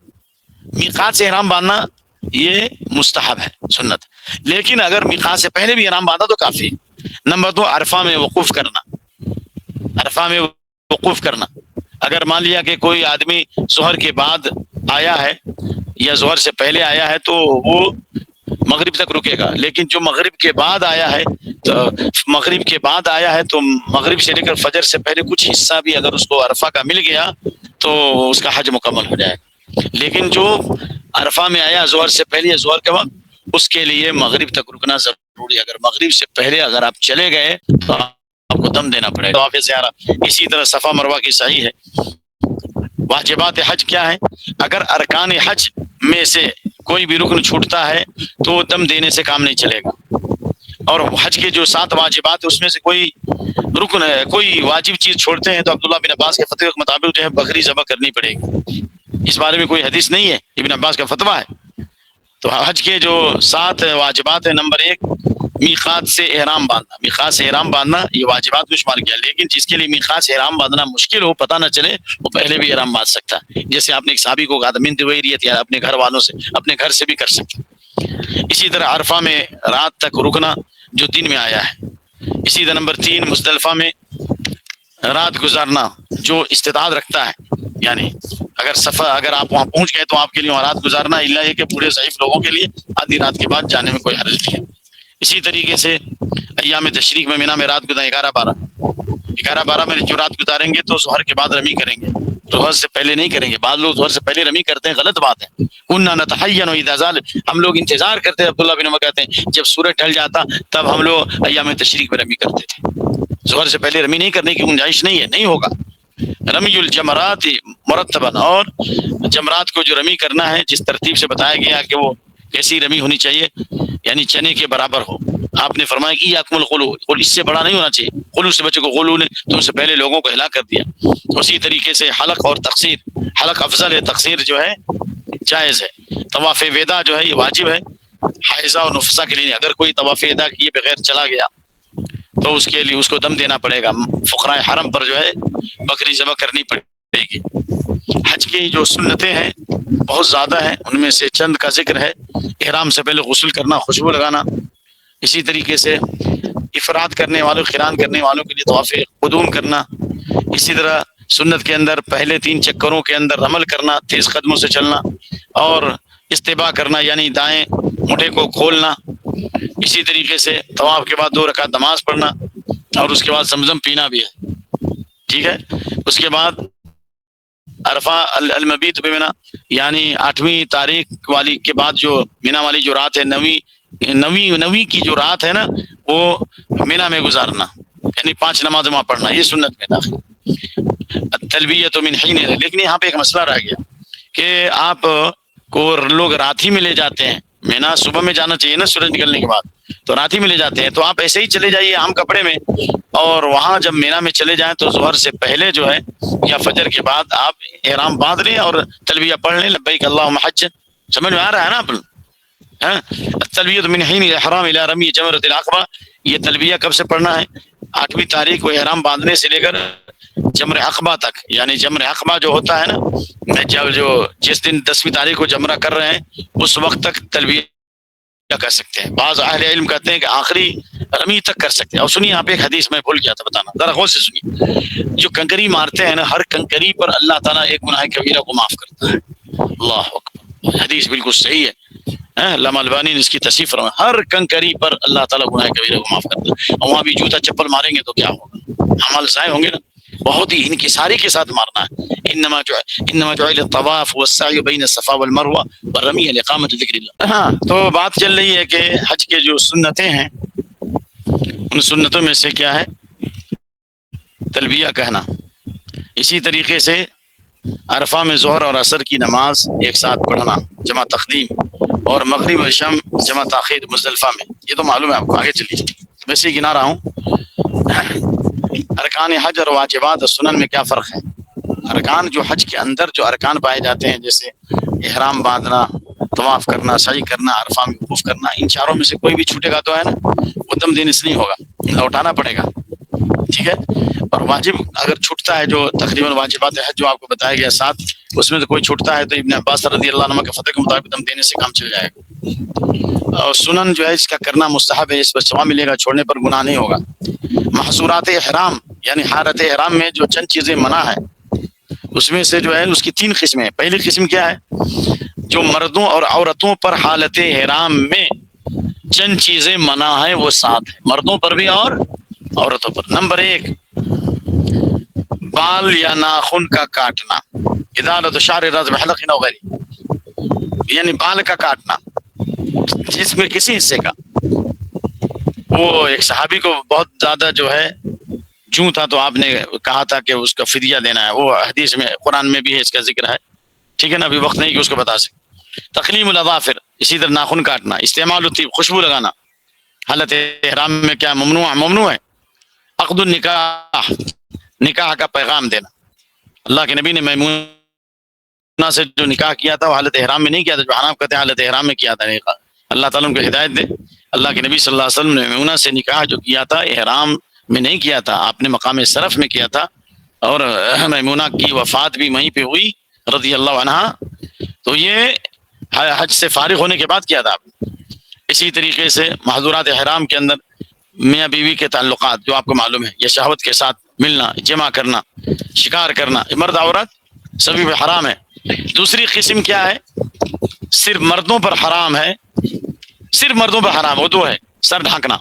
میقات سے احرام باندھنا یہ مستحب ہے، سنت. لیکن اگر میقات سے پہلے بھی احرام باندھا تو کافی. نمبر 2، عرفہ میں وقوف کرنا. عرفہ میں وقوف کرنا، اگر مان لیا کہ کوئی آدمی ظہر کے بعد آیا ہے یا ظہر سے پہلے آیا ہے تو وہ مغرب تک رکے گا. لیکن جو مغرب کے بعد آیا ہے تو مغرب سے لے کر فجر سے پہلے کچھ حصہ بھی اگر اس کو عرفہ کا مل گیا تو اس کا حج مکمل ہو جائے گا. لیکن جو عرفہ میں آیا ظہر سے پہلے یا ظہر کے بعد، اس کے لیے مغرب تک رکنا ضروری ہے. اگر مغرب سے پہلے اگر آپ چلے گئے تو آپ کو دم دینا پڑے گا. طواف زیارہ، اسی طرح صفا مروہ کی سعی ہے. واجبات حج کیا ہے؟ اگر ارکان حج میں سے کوئی بھی رکن چھوٹتا ہے تو دم دینے سے کام نہیں چلے گا. اور حج کے جو 7 واجبات اس میں سے کوئی رکن ہے، کوئی واجب چیز چھوڑتے ہیں تو عبداللہ بن عباس کے فتوی کے مطابق جو ہے بکری ذبح کرنی پڑے گی. اس بارے میں کوئی حدیث نہیں ہے، ابن عباس کا فتویٰ ہے. تو حج کے جو 7 واجبات ہیں، نمبر 1، میقات سے احرام باندھنا. میقات سے احرام باندھنا یہ واجبات میں شمار کیا. لیکن جس کے لیے میقات سے احرام باندھنا مشکل ہو، پتہ نہ چلے، وہ پہلے بھی احرام باندھ سکتا ہے. جیسے آپ نے ایک صحابی کو کہا تھا، من دویریت، یا اپنے گھر والوں سے، اپنے گھر سے بھی کر سکتے. اسی طرح عرفہ میں رات تک رکنا جو دن میں آیا ہے. اسی طرح نمبر 3، مزدلفہ میں رات گزارنا جو استطاعت رکھتا ہے. یعنی اگر آپ وہاں پہنچ گئے تو آپ کے لیے وہاں رات گزارنا، اللہ یہ کہ بوڑھے ضعیف لوگوں کے لیے آدھی رات کے بعد جانے میں کوئی حرج نہیں ہے. اسی طریقے سے ایام تشریق میں مینا میں رات گزاریں 11-12 میں جو رات گزاریں گے تو ظہر کے بعد رمی کریں گے، ظہر سے پہلے نہیں کریں گے. بعض لوگ ظہر سے پہلے رمی کرتے ہیں، غلط بات ہے. کننا نتحین اذا زال، ہم لوگ انتظار کرتے ہیں. عبداللہ بن عمر کہتے ہیں جب سورج ڈھل جاتا تب ہم لوگ ایام تشریق میں رمی کرتے تھے. ظہر سے پہلے رمی نہیں کرنے کی گنجائش نہیں ہے، نہیں ہوگا. رمی الجمرات مرتباً، اور جمرات کو جو رمی کرنا ہے جس ترتیب سے بتایا گیا کہ وہ کیسی رمی ہونی چاہیے، یعنی چنے کے برابر ہو. آپ نے فرمایا کہ یاکم الغلو، اس سے بڑا نہیں ہونا چاہیے. غلو سے بچے کو، غلو نے تم سے پہلے لوگوں کو ہلاک کر دیا. اسی طریقے سے حلق اور تقصیر، حلق افضل ہے، تقصیر جو ہے جائز ہے. طواف وداع جو ہے یہ واجب ہے حائضہ اور نفسہ کے لیے. اگر کوئی طواف وداع کیے بغیر چلا گیا تو اس کے لیے اس کو دم دینا پڑے گا. فقراء حرم پر جو ہے بکری ذبح کرنی پڑے گی. حج کی جو سنتیں ہیں بہت زیادہ ہیں، ان میں سے چند کا ذکر ہے. احرام سے پہلے غسل کرنا، خوشبو لگانا. اسی طریقے سے افراد کرنے والوں، قران کرنے والوں کے لیے طواف قدوم کرنا. اسی طرح سنت کے اندر پہلے 3 چکروں کے اندر عمل کرنا، تیز قدموں سے چلنا، اور استباء کرنا یعنی دائیں مونڈے کو کھولنا. اسی طریقے سے طواف کے بعد 2 رکعت نماز پڑھنا، اور اس کے بعد زمزم پینا بھی ہے. ٹھیک ہے. اس کے بعد عرفہ المبیت بمنا، یعنی 8ویں تاریخ والی کے بعد جو مینا والی جو رات ہے، نویں کی جو رات ہے نا، وہ مینا میں گزارنا، یعنی 5 نمازیں وہاں پڑھنا، یہ سنت میں داخل. التلبیۃ من حین، لیکن یہاں پہ ایک مسئلہ رہ گیا کہ آپ کو لوگ رات ہی میں لے جاتے ہیں. مینا صبح میں جانا چاہیے نا سورج نکلنے کے بعد، تو رات ہی میں لے جاتے ہیں. تو آپ ایسے ہی چلے جائیے عام کپڑے میں، اور وہاں جب مینا میں چلے جائیں تو ظہر سے پہلے جو ہے یا فجر کے بعد آپ احرام باندھ لیں اور تلبیہ پڑھ لیں، لبیک اللہم حج. سمجھ میں آ رہا ہے نا آپ؟ التلبیۃ من حین الاحرام الی رمی جمرۃ العقبہ. یہ تلبیہ کب سے پڑھنا ہے؟ 8ویں تاریخ کو احرام باندھنے سے لے کر جمر عقبہ تک. یعنی جمر عقبہ جو ہوتا ہے نا، جس دن 10ویں تاریخ کو جمرہ کر رہے ہیں اس وقت تک تلبیہ کر سکتے ہیں. بعض اہل علم کہتے ہیں کہ آخری رمی تک کر سکتے ہیں. اور سنیے، آپ ایک حدیث میں بھول گیا تھا بتانا، ذرا غور سے سنیے. جو کنکری مارتے ہیں نا، ہر کنکری پر اللہ تعالیٰ ایک گناہ کبیرہ کو معاف کرتا ہے. اللہ اکبر، حدیث بالکل صحیح ہے. علامہ البانی نے اس کی تصحیح فرمایا، ہر کنکری پر اللہ تعالیٰ گناہ کبیرہ کو معاف کرتا ہے. اور وہاں بھی جوتا چپل ماریں گے تو کیا ہوگا؟ عمل ضائع ہوں گے نا. بہت ہی انکساری کے ساتھ مارنا ہے. انما جعل الطواف والسعی بین الصفا والمروہ والرمی لاقامۃ ذکر اللہ. ہاں تو بات چل رہی ہے کہ حج کے جو سنتیں ہیں ان سنتوں میں سے کیا ہے تلبیہ کہنا. اسی طریقے سے عرفہ میں ظہر اور عصر کی نماز ایک ساتھ پڑھنا جمع تقدیم، اور مغرب و شام جمع تاخیر مزدلفہ میں. یہ تو معلوم ہے آپ کو، آگے چلیے. ویسے گنا رہا ہوں ارکان حج اور واجبات اور سنن میں کیا فرق ہے. ارکان جو حج کے اندر جو ارکان پائے جاتے ہیں جیسے احرام باندھنا، طواف کرنا، سعی کرنا، عرفہ میں وقوف کرنا، ان چاروں میں سے کوئی بھی چھوٹے گا تو ہے نا وہ دم دین اس نہیں ہوگا، لوٹانا پڑے گا. ٹھیک ہے. اور واجب اگر چھوٹتا ہے جو تقریباً واجبات حج جو آپ کو بتایا گیا ساتھ، اس میں تو کوئی چھوٹتا ہے تو ابن عباس رضی اللہ عنہ کے فتح کے مطابق دم دینے سے کام چل جائے گا. اور سنن جو ہے اس کا کرنا مستحب ہے، اس پر ثواب ملے گا، چھوڑنے پر گناہ نہیں ہوگا. محظورات احرام یعنی حالت احرام میں جو چند چیزیں منع ہے اس میں سے جو ہے اس کی 3 قسمیں ہیں. پہلی قسم کیا ہے؟ جو مردوں اور عورتوں پر حالت احرام میں چند چیزیں منع ہے وہ 7 ہیں، مردوں پر بھی اور عورتوں پر. نمبر 1، بال یا ناخن کا کاٹنا، ازالۃ شعر الراس بحلق او غیرہ، یعنی بال کا کاٹنا جس میں کسی حصے کا. وہ ایک صحابی کو بہت زیادہ جو ہے جوں تھا تو آپ نے کہا تھا کہ اس کا فدیہ دینا ہے. وہ حدیث میں قرآن میں بھی ہے، اس کا ذکر ہے. ٹھیک ہے نا، ابھی وقت نہیں کہ اس کو بتا سکیں. تقلیم الاظافر، اسی طرح ناخن کاٹنا. استعمال الطیب، خوشبو لگانا حالت احرام میں کیا ممنوع ہے. عقد النکاح، نکاح کا پیغام دینا. اللہ کے نبی نے میمونہ سے جو نکاح کیا تھا وہ حالت احرام میں نہیں کیا تھا، جو حناف کہتے ہیں حالت احرام میں کیا تھا. اللہ تعالیٰ ان کو ہدایت دے. اللہ کے نبی صلی اللہ علیہ وسلم نے میمونہ سے نکاح جو کیا تھا احرام میں نہیں کیا تھا، آپ نے مقام صرف میں کیا تھا، اور میمونہ کی وفات بھی وہیں پہ ہوئی رضی اللہ عنہا. تو یہ حج سے فارغ ہونے کے بعد کیا تھا آپ نے. اسی طریقے سے محظورات احرام کے اندر میاں بیوی کے تعلقات جو آپ کو معلوم ہے، یہ شہوت کے ساتھ ملنا، جمع کرنا، شکار کرنا، مرد عورت سبھی پہ حرام ہے. دوسری قسم کیا ہے؟ صرف مردوں پر حرام ہے، صرف مردوں پر حرام. وہ تو ہے سر ڈھانکنا.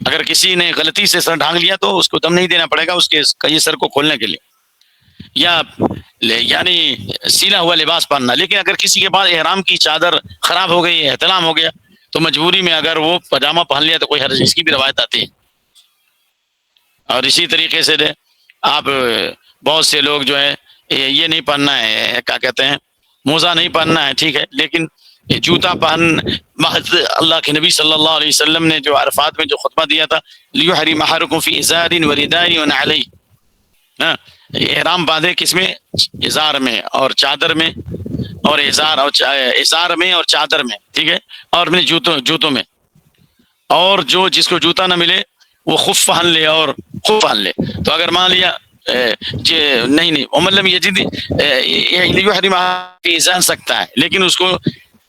اگر کسی نے غلطی سے سر ڈھانک لیا تو اس کو دم نہیں دینا پڑے گا اس کے کئی سر کو کھولنے کے لیے، یا یعنی سیلا ہوا لباس پہننا. لیکن اگر کسی کے پاس احرام کی چادر خراب ہو گئی، احتلام ہو گیا، تو مجبوری میں اگر وہ پاجامہ پہن لیا تو کوئی حرج، اس کی بھی روایت آتی ہے. اور اسی طریقے سے آپ بہت سے لوگ جو ہے یہ نہیں پہننا ہے، کیا کہتے ہیں، موزہ نہیں پہننا ہے، ٹھیک ہے، لیکن جوتا پہن. اللہ کے نبی صلی اللہ علیہ وسلم نے جو عرفات میں جو خطبہ دیا تھا، لِيُحْرِمَ أَحَدُكُمْ فِي إِزَارٍ وَرِدَاءٍ وَنَعْلَيْنِ، احرام باندھے کس میں؟ ازار میں اور چادر میں، اور ازار میں اور چادر میں، ٹھیک ہے، اور اپنے جوتوں میں. اور جس کو جوتا نہ ملے وہ خف پہن لے اور خف پہن لے. تو اگر مان لیا نہیں مطلب یہ لیحرم جان سکتا ہے، لیکن اس کو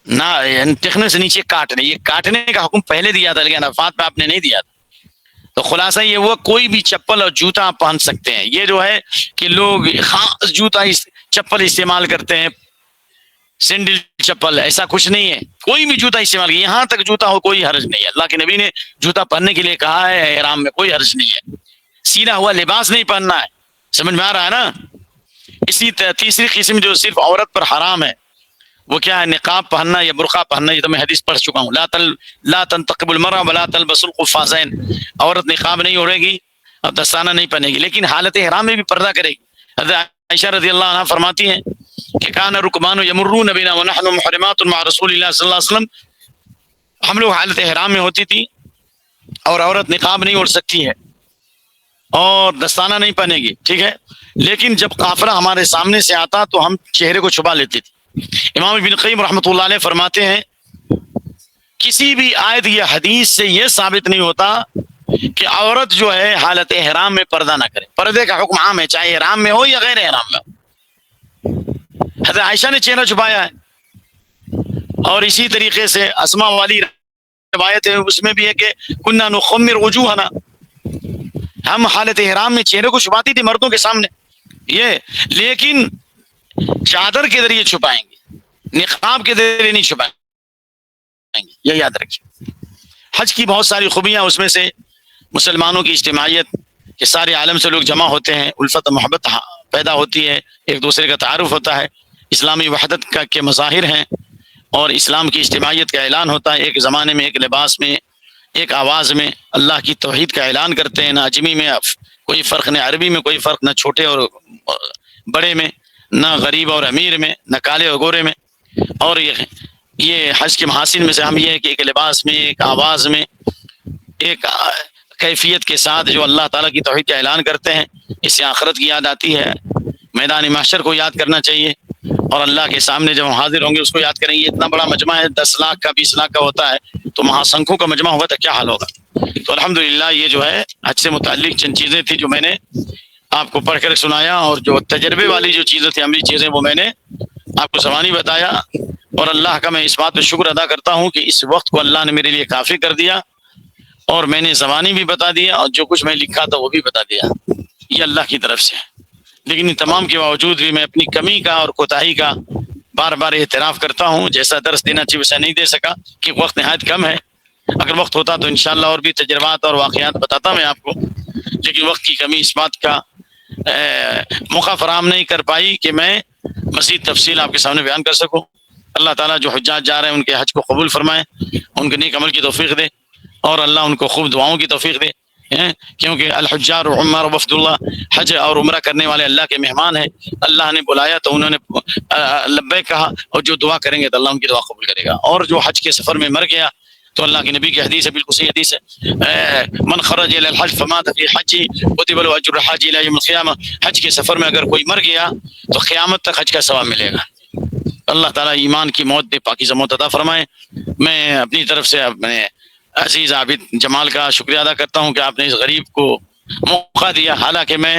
نہ ٹخنے سے نیچے کاٹنے، یہ کاٹنے کا حکم پہلے دیا تھا لیکن عرفات میں آپ نے نہیں دیا تھا. تو خلاصہ یہ وہ کوئی بھی چپل اور جوتا آپ پہن سکتے ہیں. یہ جو ہے کہ لوگ خاص جوتا چپل استعمال کرتے ہیں، سینڈل چپل، ایسا کچھ نہیں ہے. کوئی بھی جوتا استعمال کیا، یہاں تک جوتا ہو کوئی حرج نہیں ہے. اللہ کے نبی نے جوتا پہننے کے لیے کہا ہے، احرام میں کوئی حرج نہیں ہے. سیدھا ہوا لباس نہیں پہننا ہے. سمجھ میں آ رہا ہے نا. اسی تیسری قسم جو صرف عورت پر حرام ہے وہ کیا ہے؟ نقاب پہننا یا برقع پہننا. یہ تو میں حدیث پڑھ چکا ہوں، لا تنتقب المرأة ولا تلبس القفازین. عورت نقاب نہیں اوڑھے گی اور دستانہ نہیں پہنے گی، لیکن حالت احرام میں بھی پردہ کرے گی. حضرت عائشہ رضی اللہ عنہ فرماتی ہیں کہ کان رکبان یمرون بنا ونحن محرمات مع رسول اللہ صلی اللہ علیہ وسلم. ہم لوگ حالت احرام میں ہوتی تھی اور عورت نقاب نہیں اوڑھ سکتی ہے اور دستانہ نہیں پہنے گی، ٹھیک ہے، لیکن جب قافلہ ہمارے سامنے سے آتا تو ہم چہرے کو چھپا لیتے تھے. امام ابن قیم رحمۃ اللہ علیہ فرماتے ہیں کسی بھی آیت یا حدیث سے یہ ثابت نہیں ہوتا کہ عورت جو ہے حالت احرام میں پردہ نہ کرے. پردے کا حکم عام ہے، چاہے احرام میں ہو یا غیر احرام میں ہو. حضرت عائشہ نے چہرہ چھپایا ہے. اور اسی طریقے سے اسماء والی روایت ہے، اس میں بھی ہے کہ کننا نخمر وجوہنا، ہم حالت احرام میں چہرے کو چھپاتی تھی مردوں کے سامنے. یہ لیکن چادر کے ذریعے چھپائیں گے، نقاب کے ذریعے نہیں چھپائیں گے، یہ یاد رکھیے. حج کی بہت ساری خوبیاں، اس میں سے مسلمانوں کی اجتماعیت، کہ سارے عالم سے لوگ جمع ہوتے ہیں، الفت و محبت پیدا ہوتی ہے، ایک دوسرے کا تعارف ہوتا ہے، اسلامی وحدت کے مظاہر ہیں، اور اسلام کی اجتماعیت کا اعلان ہوتا ہے، ایک زمانے میں، ایک لباس میں، ایک آواز میں اللہ کی توحید کا اعلان کرتے ہیں، نہ عجمی میں کوئی فرق، نہ عربی میں کوئی فرق، نہ چھوٹے اور بڑے میں، نہ غریب اور امیر میں، نہ کالے اور گورے میں۔ اور یہ حج کے محاسن میں سے ہم یہ ہے کہ ایک لباس میں، ایک آواز میں، ایک کیفیت کے ساتھ جو اللہ تعالیٰ کی توحید کا اعلان کرتے ہیں، اس سے آخرت کی یاد آتی ہے، میدان محشر کو یاد کرنا چاہیے، اور اللہ کے سامنے جب ہم حاضر ہوں گے اس کو یاد کریں گے۔ اتنا بڑا مجمع ہے، 10 لاکھ کا، 20 لاکھ کا ہوتا ہے، تو مہاسنکھوں کا مجمع ہوگا تو کیا حال ہوگا۔ تو الحمدللہ یہ جو ہے حج سے متعلق چند چیزیں تھیں جو میں نے آپ کو پڑھ کر سنایا، اور جو تجربے والی جو چیزیں تھیں، عملی چیزیں، وہ میں نے آپ کو زبانی بتایا، اور اللہ کا میں اس بات پہ شکر ادا کرتا ہوں کہ اس وقت کو اللہ نے میرے لیے کافی کر دیا، اور میں نے زبانی بھی بتا دیا، اور جو کچھ میں لکھا تھا وہ بھی بتا دیا، یہ اللہ کی طرف سے۔ لیکن ان تمام کے باوجود بھی میں اپنی کمی کا اور کوتاہی کا بار بار اعتراف کرتا ہوں، جیسا درس دینا چاہیے ویسا نہیں دے سکا، کہ وقت نہایت کم ہے۔ اگر وقت ہوتا تو انشاءاللہ اور بھی تجربات اور واقعات بتاتا میں آپ کو، لیکن وقت کی کمی اس بات کا موقع فراہم نہیں کر پائی کہ میں مزید تفصیل آپ کے سامنے بیان کر سکوں۔ اللہ تعالیٰ جو حجاج جا رہے ہیں ان کے حج کو قبول فرمائے، ان کے نیک عمل کی توفیق دے، اور اللہ ان کو خوب دعاؤں کی توفیق دے، کیونکہ الحجار عمر وفد اللہ، حج اور عمرہ کرنے والے اللہ کے مہمان ہیں، اللہ نے بلایا تو انہوں نے لبیک کہا، اور جو دعا کریں گے تو اللہ ان کی دعا قبول کرے گا۔ اور جو حج کے سفر میں مر گیا تو اللہ کے نبی کی حدیث ہے، بالکل صحیح حدیث ہے، من خرج الى الحج فمات في حج كتب له اجر الحج الى يوم القيامه، حج کے سفر میں اگر کوئی مر گیا تو قیامت تک حج کا ثواب ملے گا۔ اللہ تعالیٰ ایمان کی موت دے، پاکیزہ موت عطا فرمائے۔ میں اپنی طرف سے اپنے عزیز عابد جمال کا شکریہ ادا کرتا ہوں کہ آپ نے اس غریب کو موقع دیا، حالانکہ میں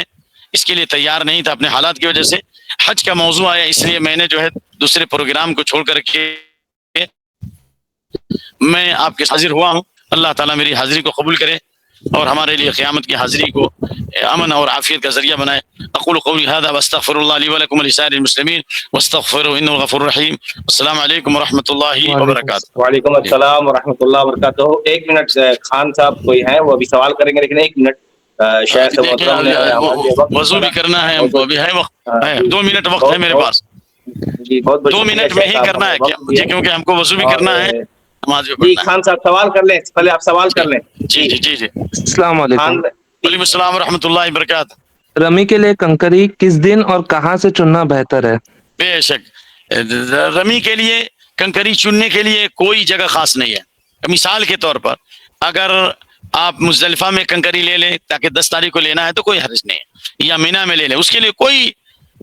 اس کے لیے تیار نہیں تھا، اپنے حالات کی وجہ سے۔ حج کا موضوع آیا اس لیے میں نے جو ہے دوسرے پروگرام کو چھوڑ کر کے میں آپ کے حاضر ہوا ہوں۔ اللہ تعالیٰ میری حاضری کو قبول کرے، اور ہمارے لیے قیامت کی حاضری کو امن اور عافیت کا ذریعہ بنائے۔ اقول قولی هذا واستغفر الله لي ولكم ولسائر المسلمين واستغفروه انه غفور رحیم۔ السلام علیکم ورحمۃ اللہ وبرکاتہ۔ وعلیکم السلام ورحمۃ اللہ وبرکاتہ۔ ایک منٹ، خان صاحب کوئی ہیں وہ ابھی سوال کریں گے، لیکن ایک منٹ شیخ محترم نے وضو بھی کرنا ہے، وہ بھی ہے وقت ہے، 2 منٹ وقت ہے میرے پاس جی، بہت 2 منٹ میں ہی کرنا ہے جی، کیونکہ ہم کو وضو بھی کرنا ہے، نماز بھی جی۔ پڑھنا ہے۔ خان صاحب سوال کر لیں، پہلے آپ سوال کر لیں۔ جی جی جی جی، السلام علیکم۔ وعلیکم السلام ورحمۃ اللہ وبرکاتہ۔ رمی کے لیے کنکری کس دن اور کہاں سے چننا بہتر ہے؟ بے شک رمی کے لیے کنکری چننے کے لیے کوئی جگہ خاص نہیں ہے۔ مثال کے طور پر اگر آپ مزدلفہ میں کنکری لے لیں تاکہ 10 تاریخ کو لینا ہے تو کوئی حرج نہیں ہے، یا مینا میں لے لیں، اس کے لیے کوئی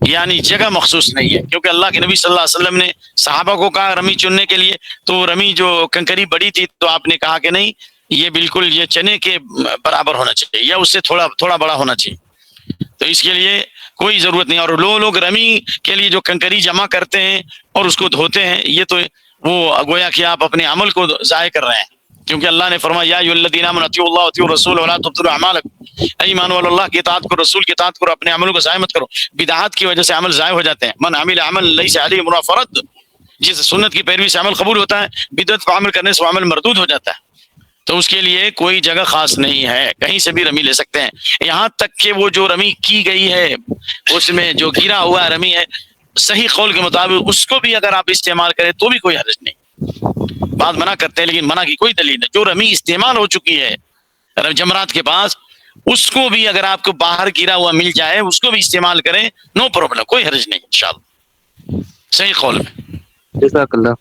یعنی جگہ مخصوص نہیں ہے، کیونکہ اللہ کے نبی صلی اللہ علیہ وسلم نے صحابہ کو کہا رمی چننے کے لیے، تو رمی جو کنکری بڑی تھی تو آپ نے کہا کہ نہیں، یہ بالکل یہ چنے کے برابر ہونا چاہیے، یا اس سے تھوڑا بڑا ہونا چاہیے، تو اس کے لیے کوئی ضرورت نہیں۔ اور لوگ رمی کے لیے جو کنکری جمع کرتے ہیں اور اس کو دھوتے ہیں، یہ تو وہ گویا کہ آپ اپنے عمل کو ضائع کر رہے ہیں، کیونکہ اللہ نے فرمایا یا ایھا الذین آمنوا اطیعوا اللہ واطیعوا الرسول ولا تبطلوا اعمالکم، اے ایمان والو اللہ کی اطاعت کرو، رسول کی اطاعت کرو، اپنے عملوں کو ضائع مت کرو۔ بدعات کی وجہ سے عمل ضائع ہو جاتے ہیں۔ من عمل عمل لیس علیہ امرنا فرد، جس سنت کی پیروی سے عمل قبول ہوتا ہے، بدعت پر عمل کرنے سے عمل مردود ہو جاتا ہے۔ تو اس کے لیے کوئی جگہ خاص نہیں ہے، کہیں سے بھی رمی لے سکتے ہیں، یہاں تک کہ وہ جو رمی کی گئی ہے اس میں جو گرا ہوا رمی ہے، صحیح قول کے مطابق اس کو بھی اگر آپ استعمال کریں تو بھی کوئی حرج نہیں۔ بات منع کرتے ہیں لیکن منع کی کوئی دلیل نہیں۔ جو رمی استعمال ہو چکی ہے جمرات کے پاس، اس کو بھی اگر آپ کو باہر گرا ہوا مل جائے اس کو بھی استعمال کریں، نو پرابلم، کوئی حرج نہیں انشاءاللہ، صحیح قول میں۔ جزاک اللہ۔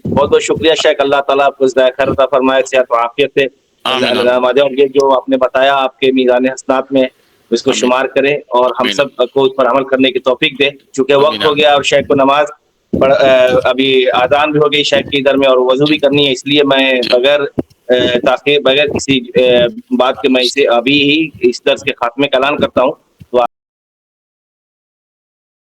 بہت بہت شکریہ شیخ، اللہ تعالیٰ آپ کو خیر عطا فرمائے، صحت و عافیت سے نوازے، اور یہ جو آپ نے بتایا آپ کے میزان حسنات میں اس کو شمار کرے، اور ہم سب کو اس پر عمل کرنے کی توفیق دے۔ چونکہ وقت ہو گیا اور شیخ کو نماز ابھی آذان بھی ہو گئی شیخ کی ادھر میں، اور وضو بھی کرنی ہے، اس لیے میں بغیر کسی بات کے میں اسے ابھی ہی اس درس کے خاتمے کا اعلان کرتا ہوں۔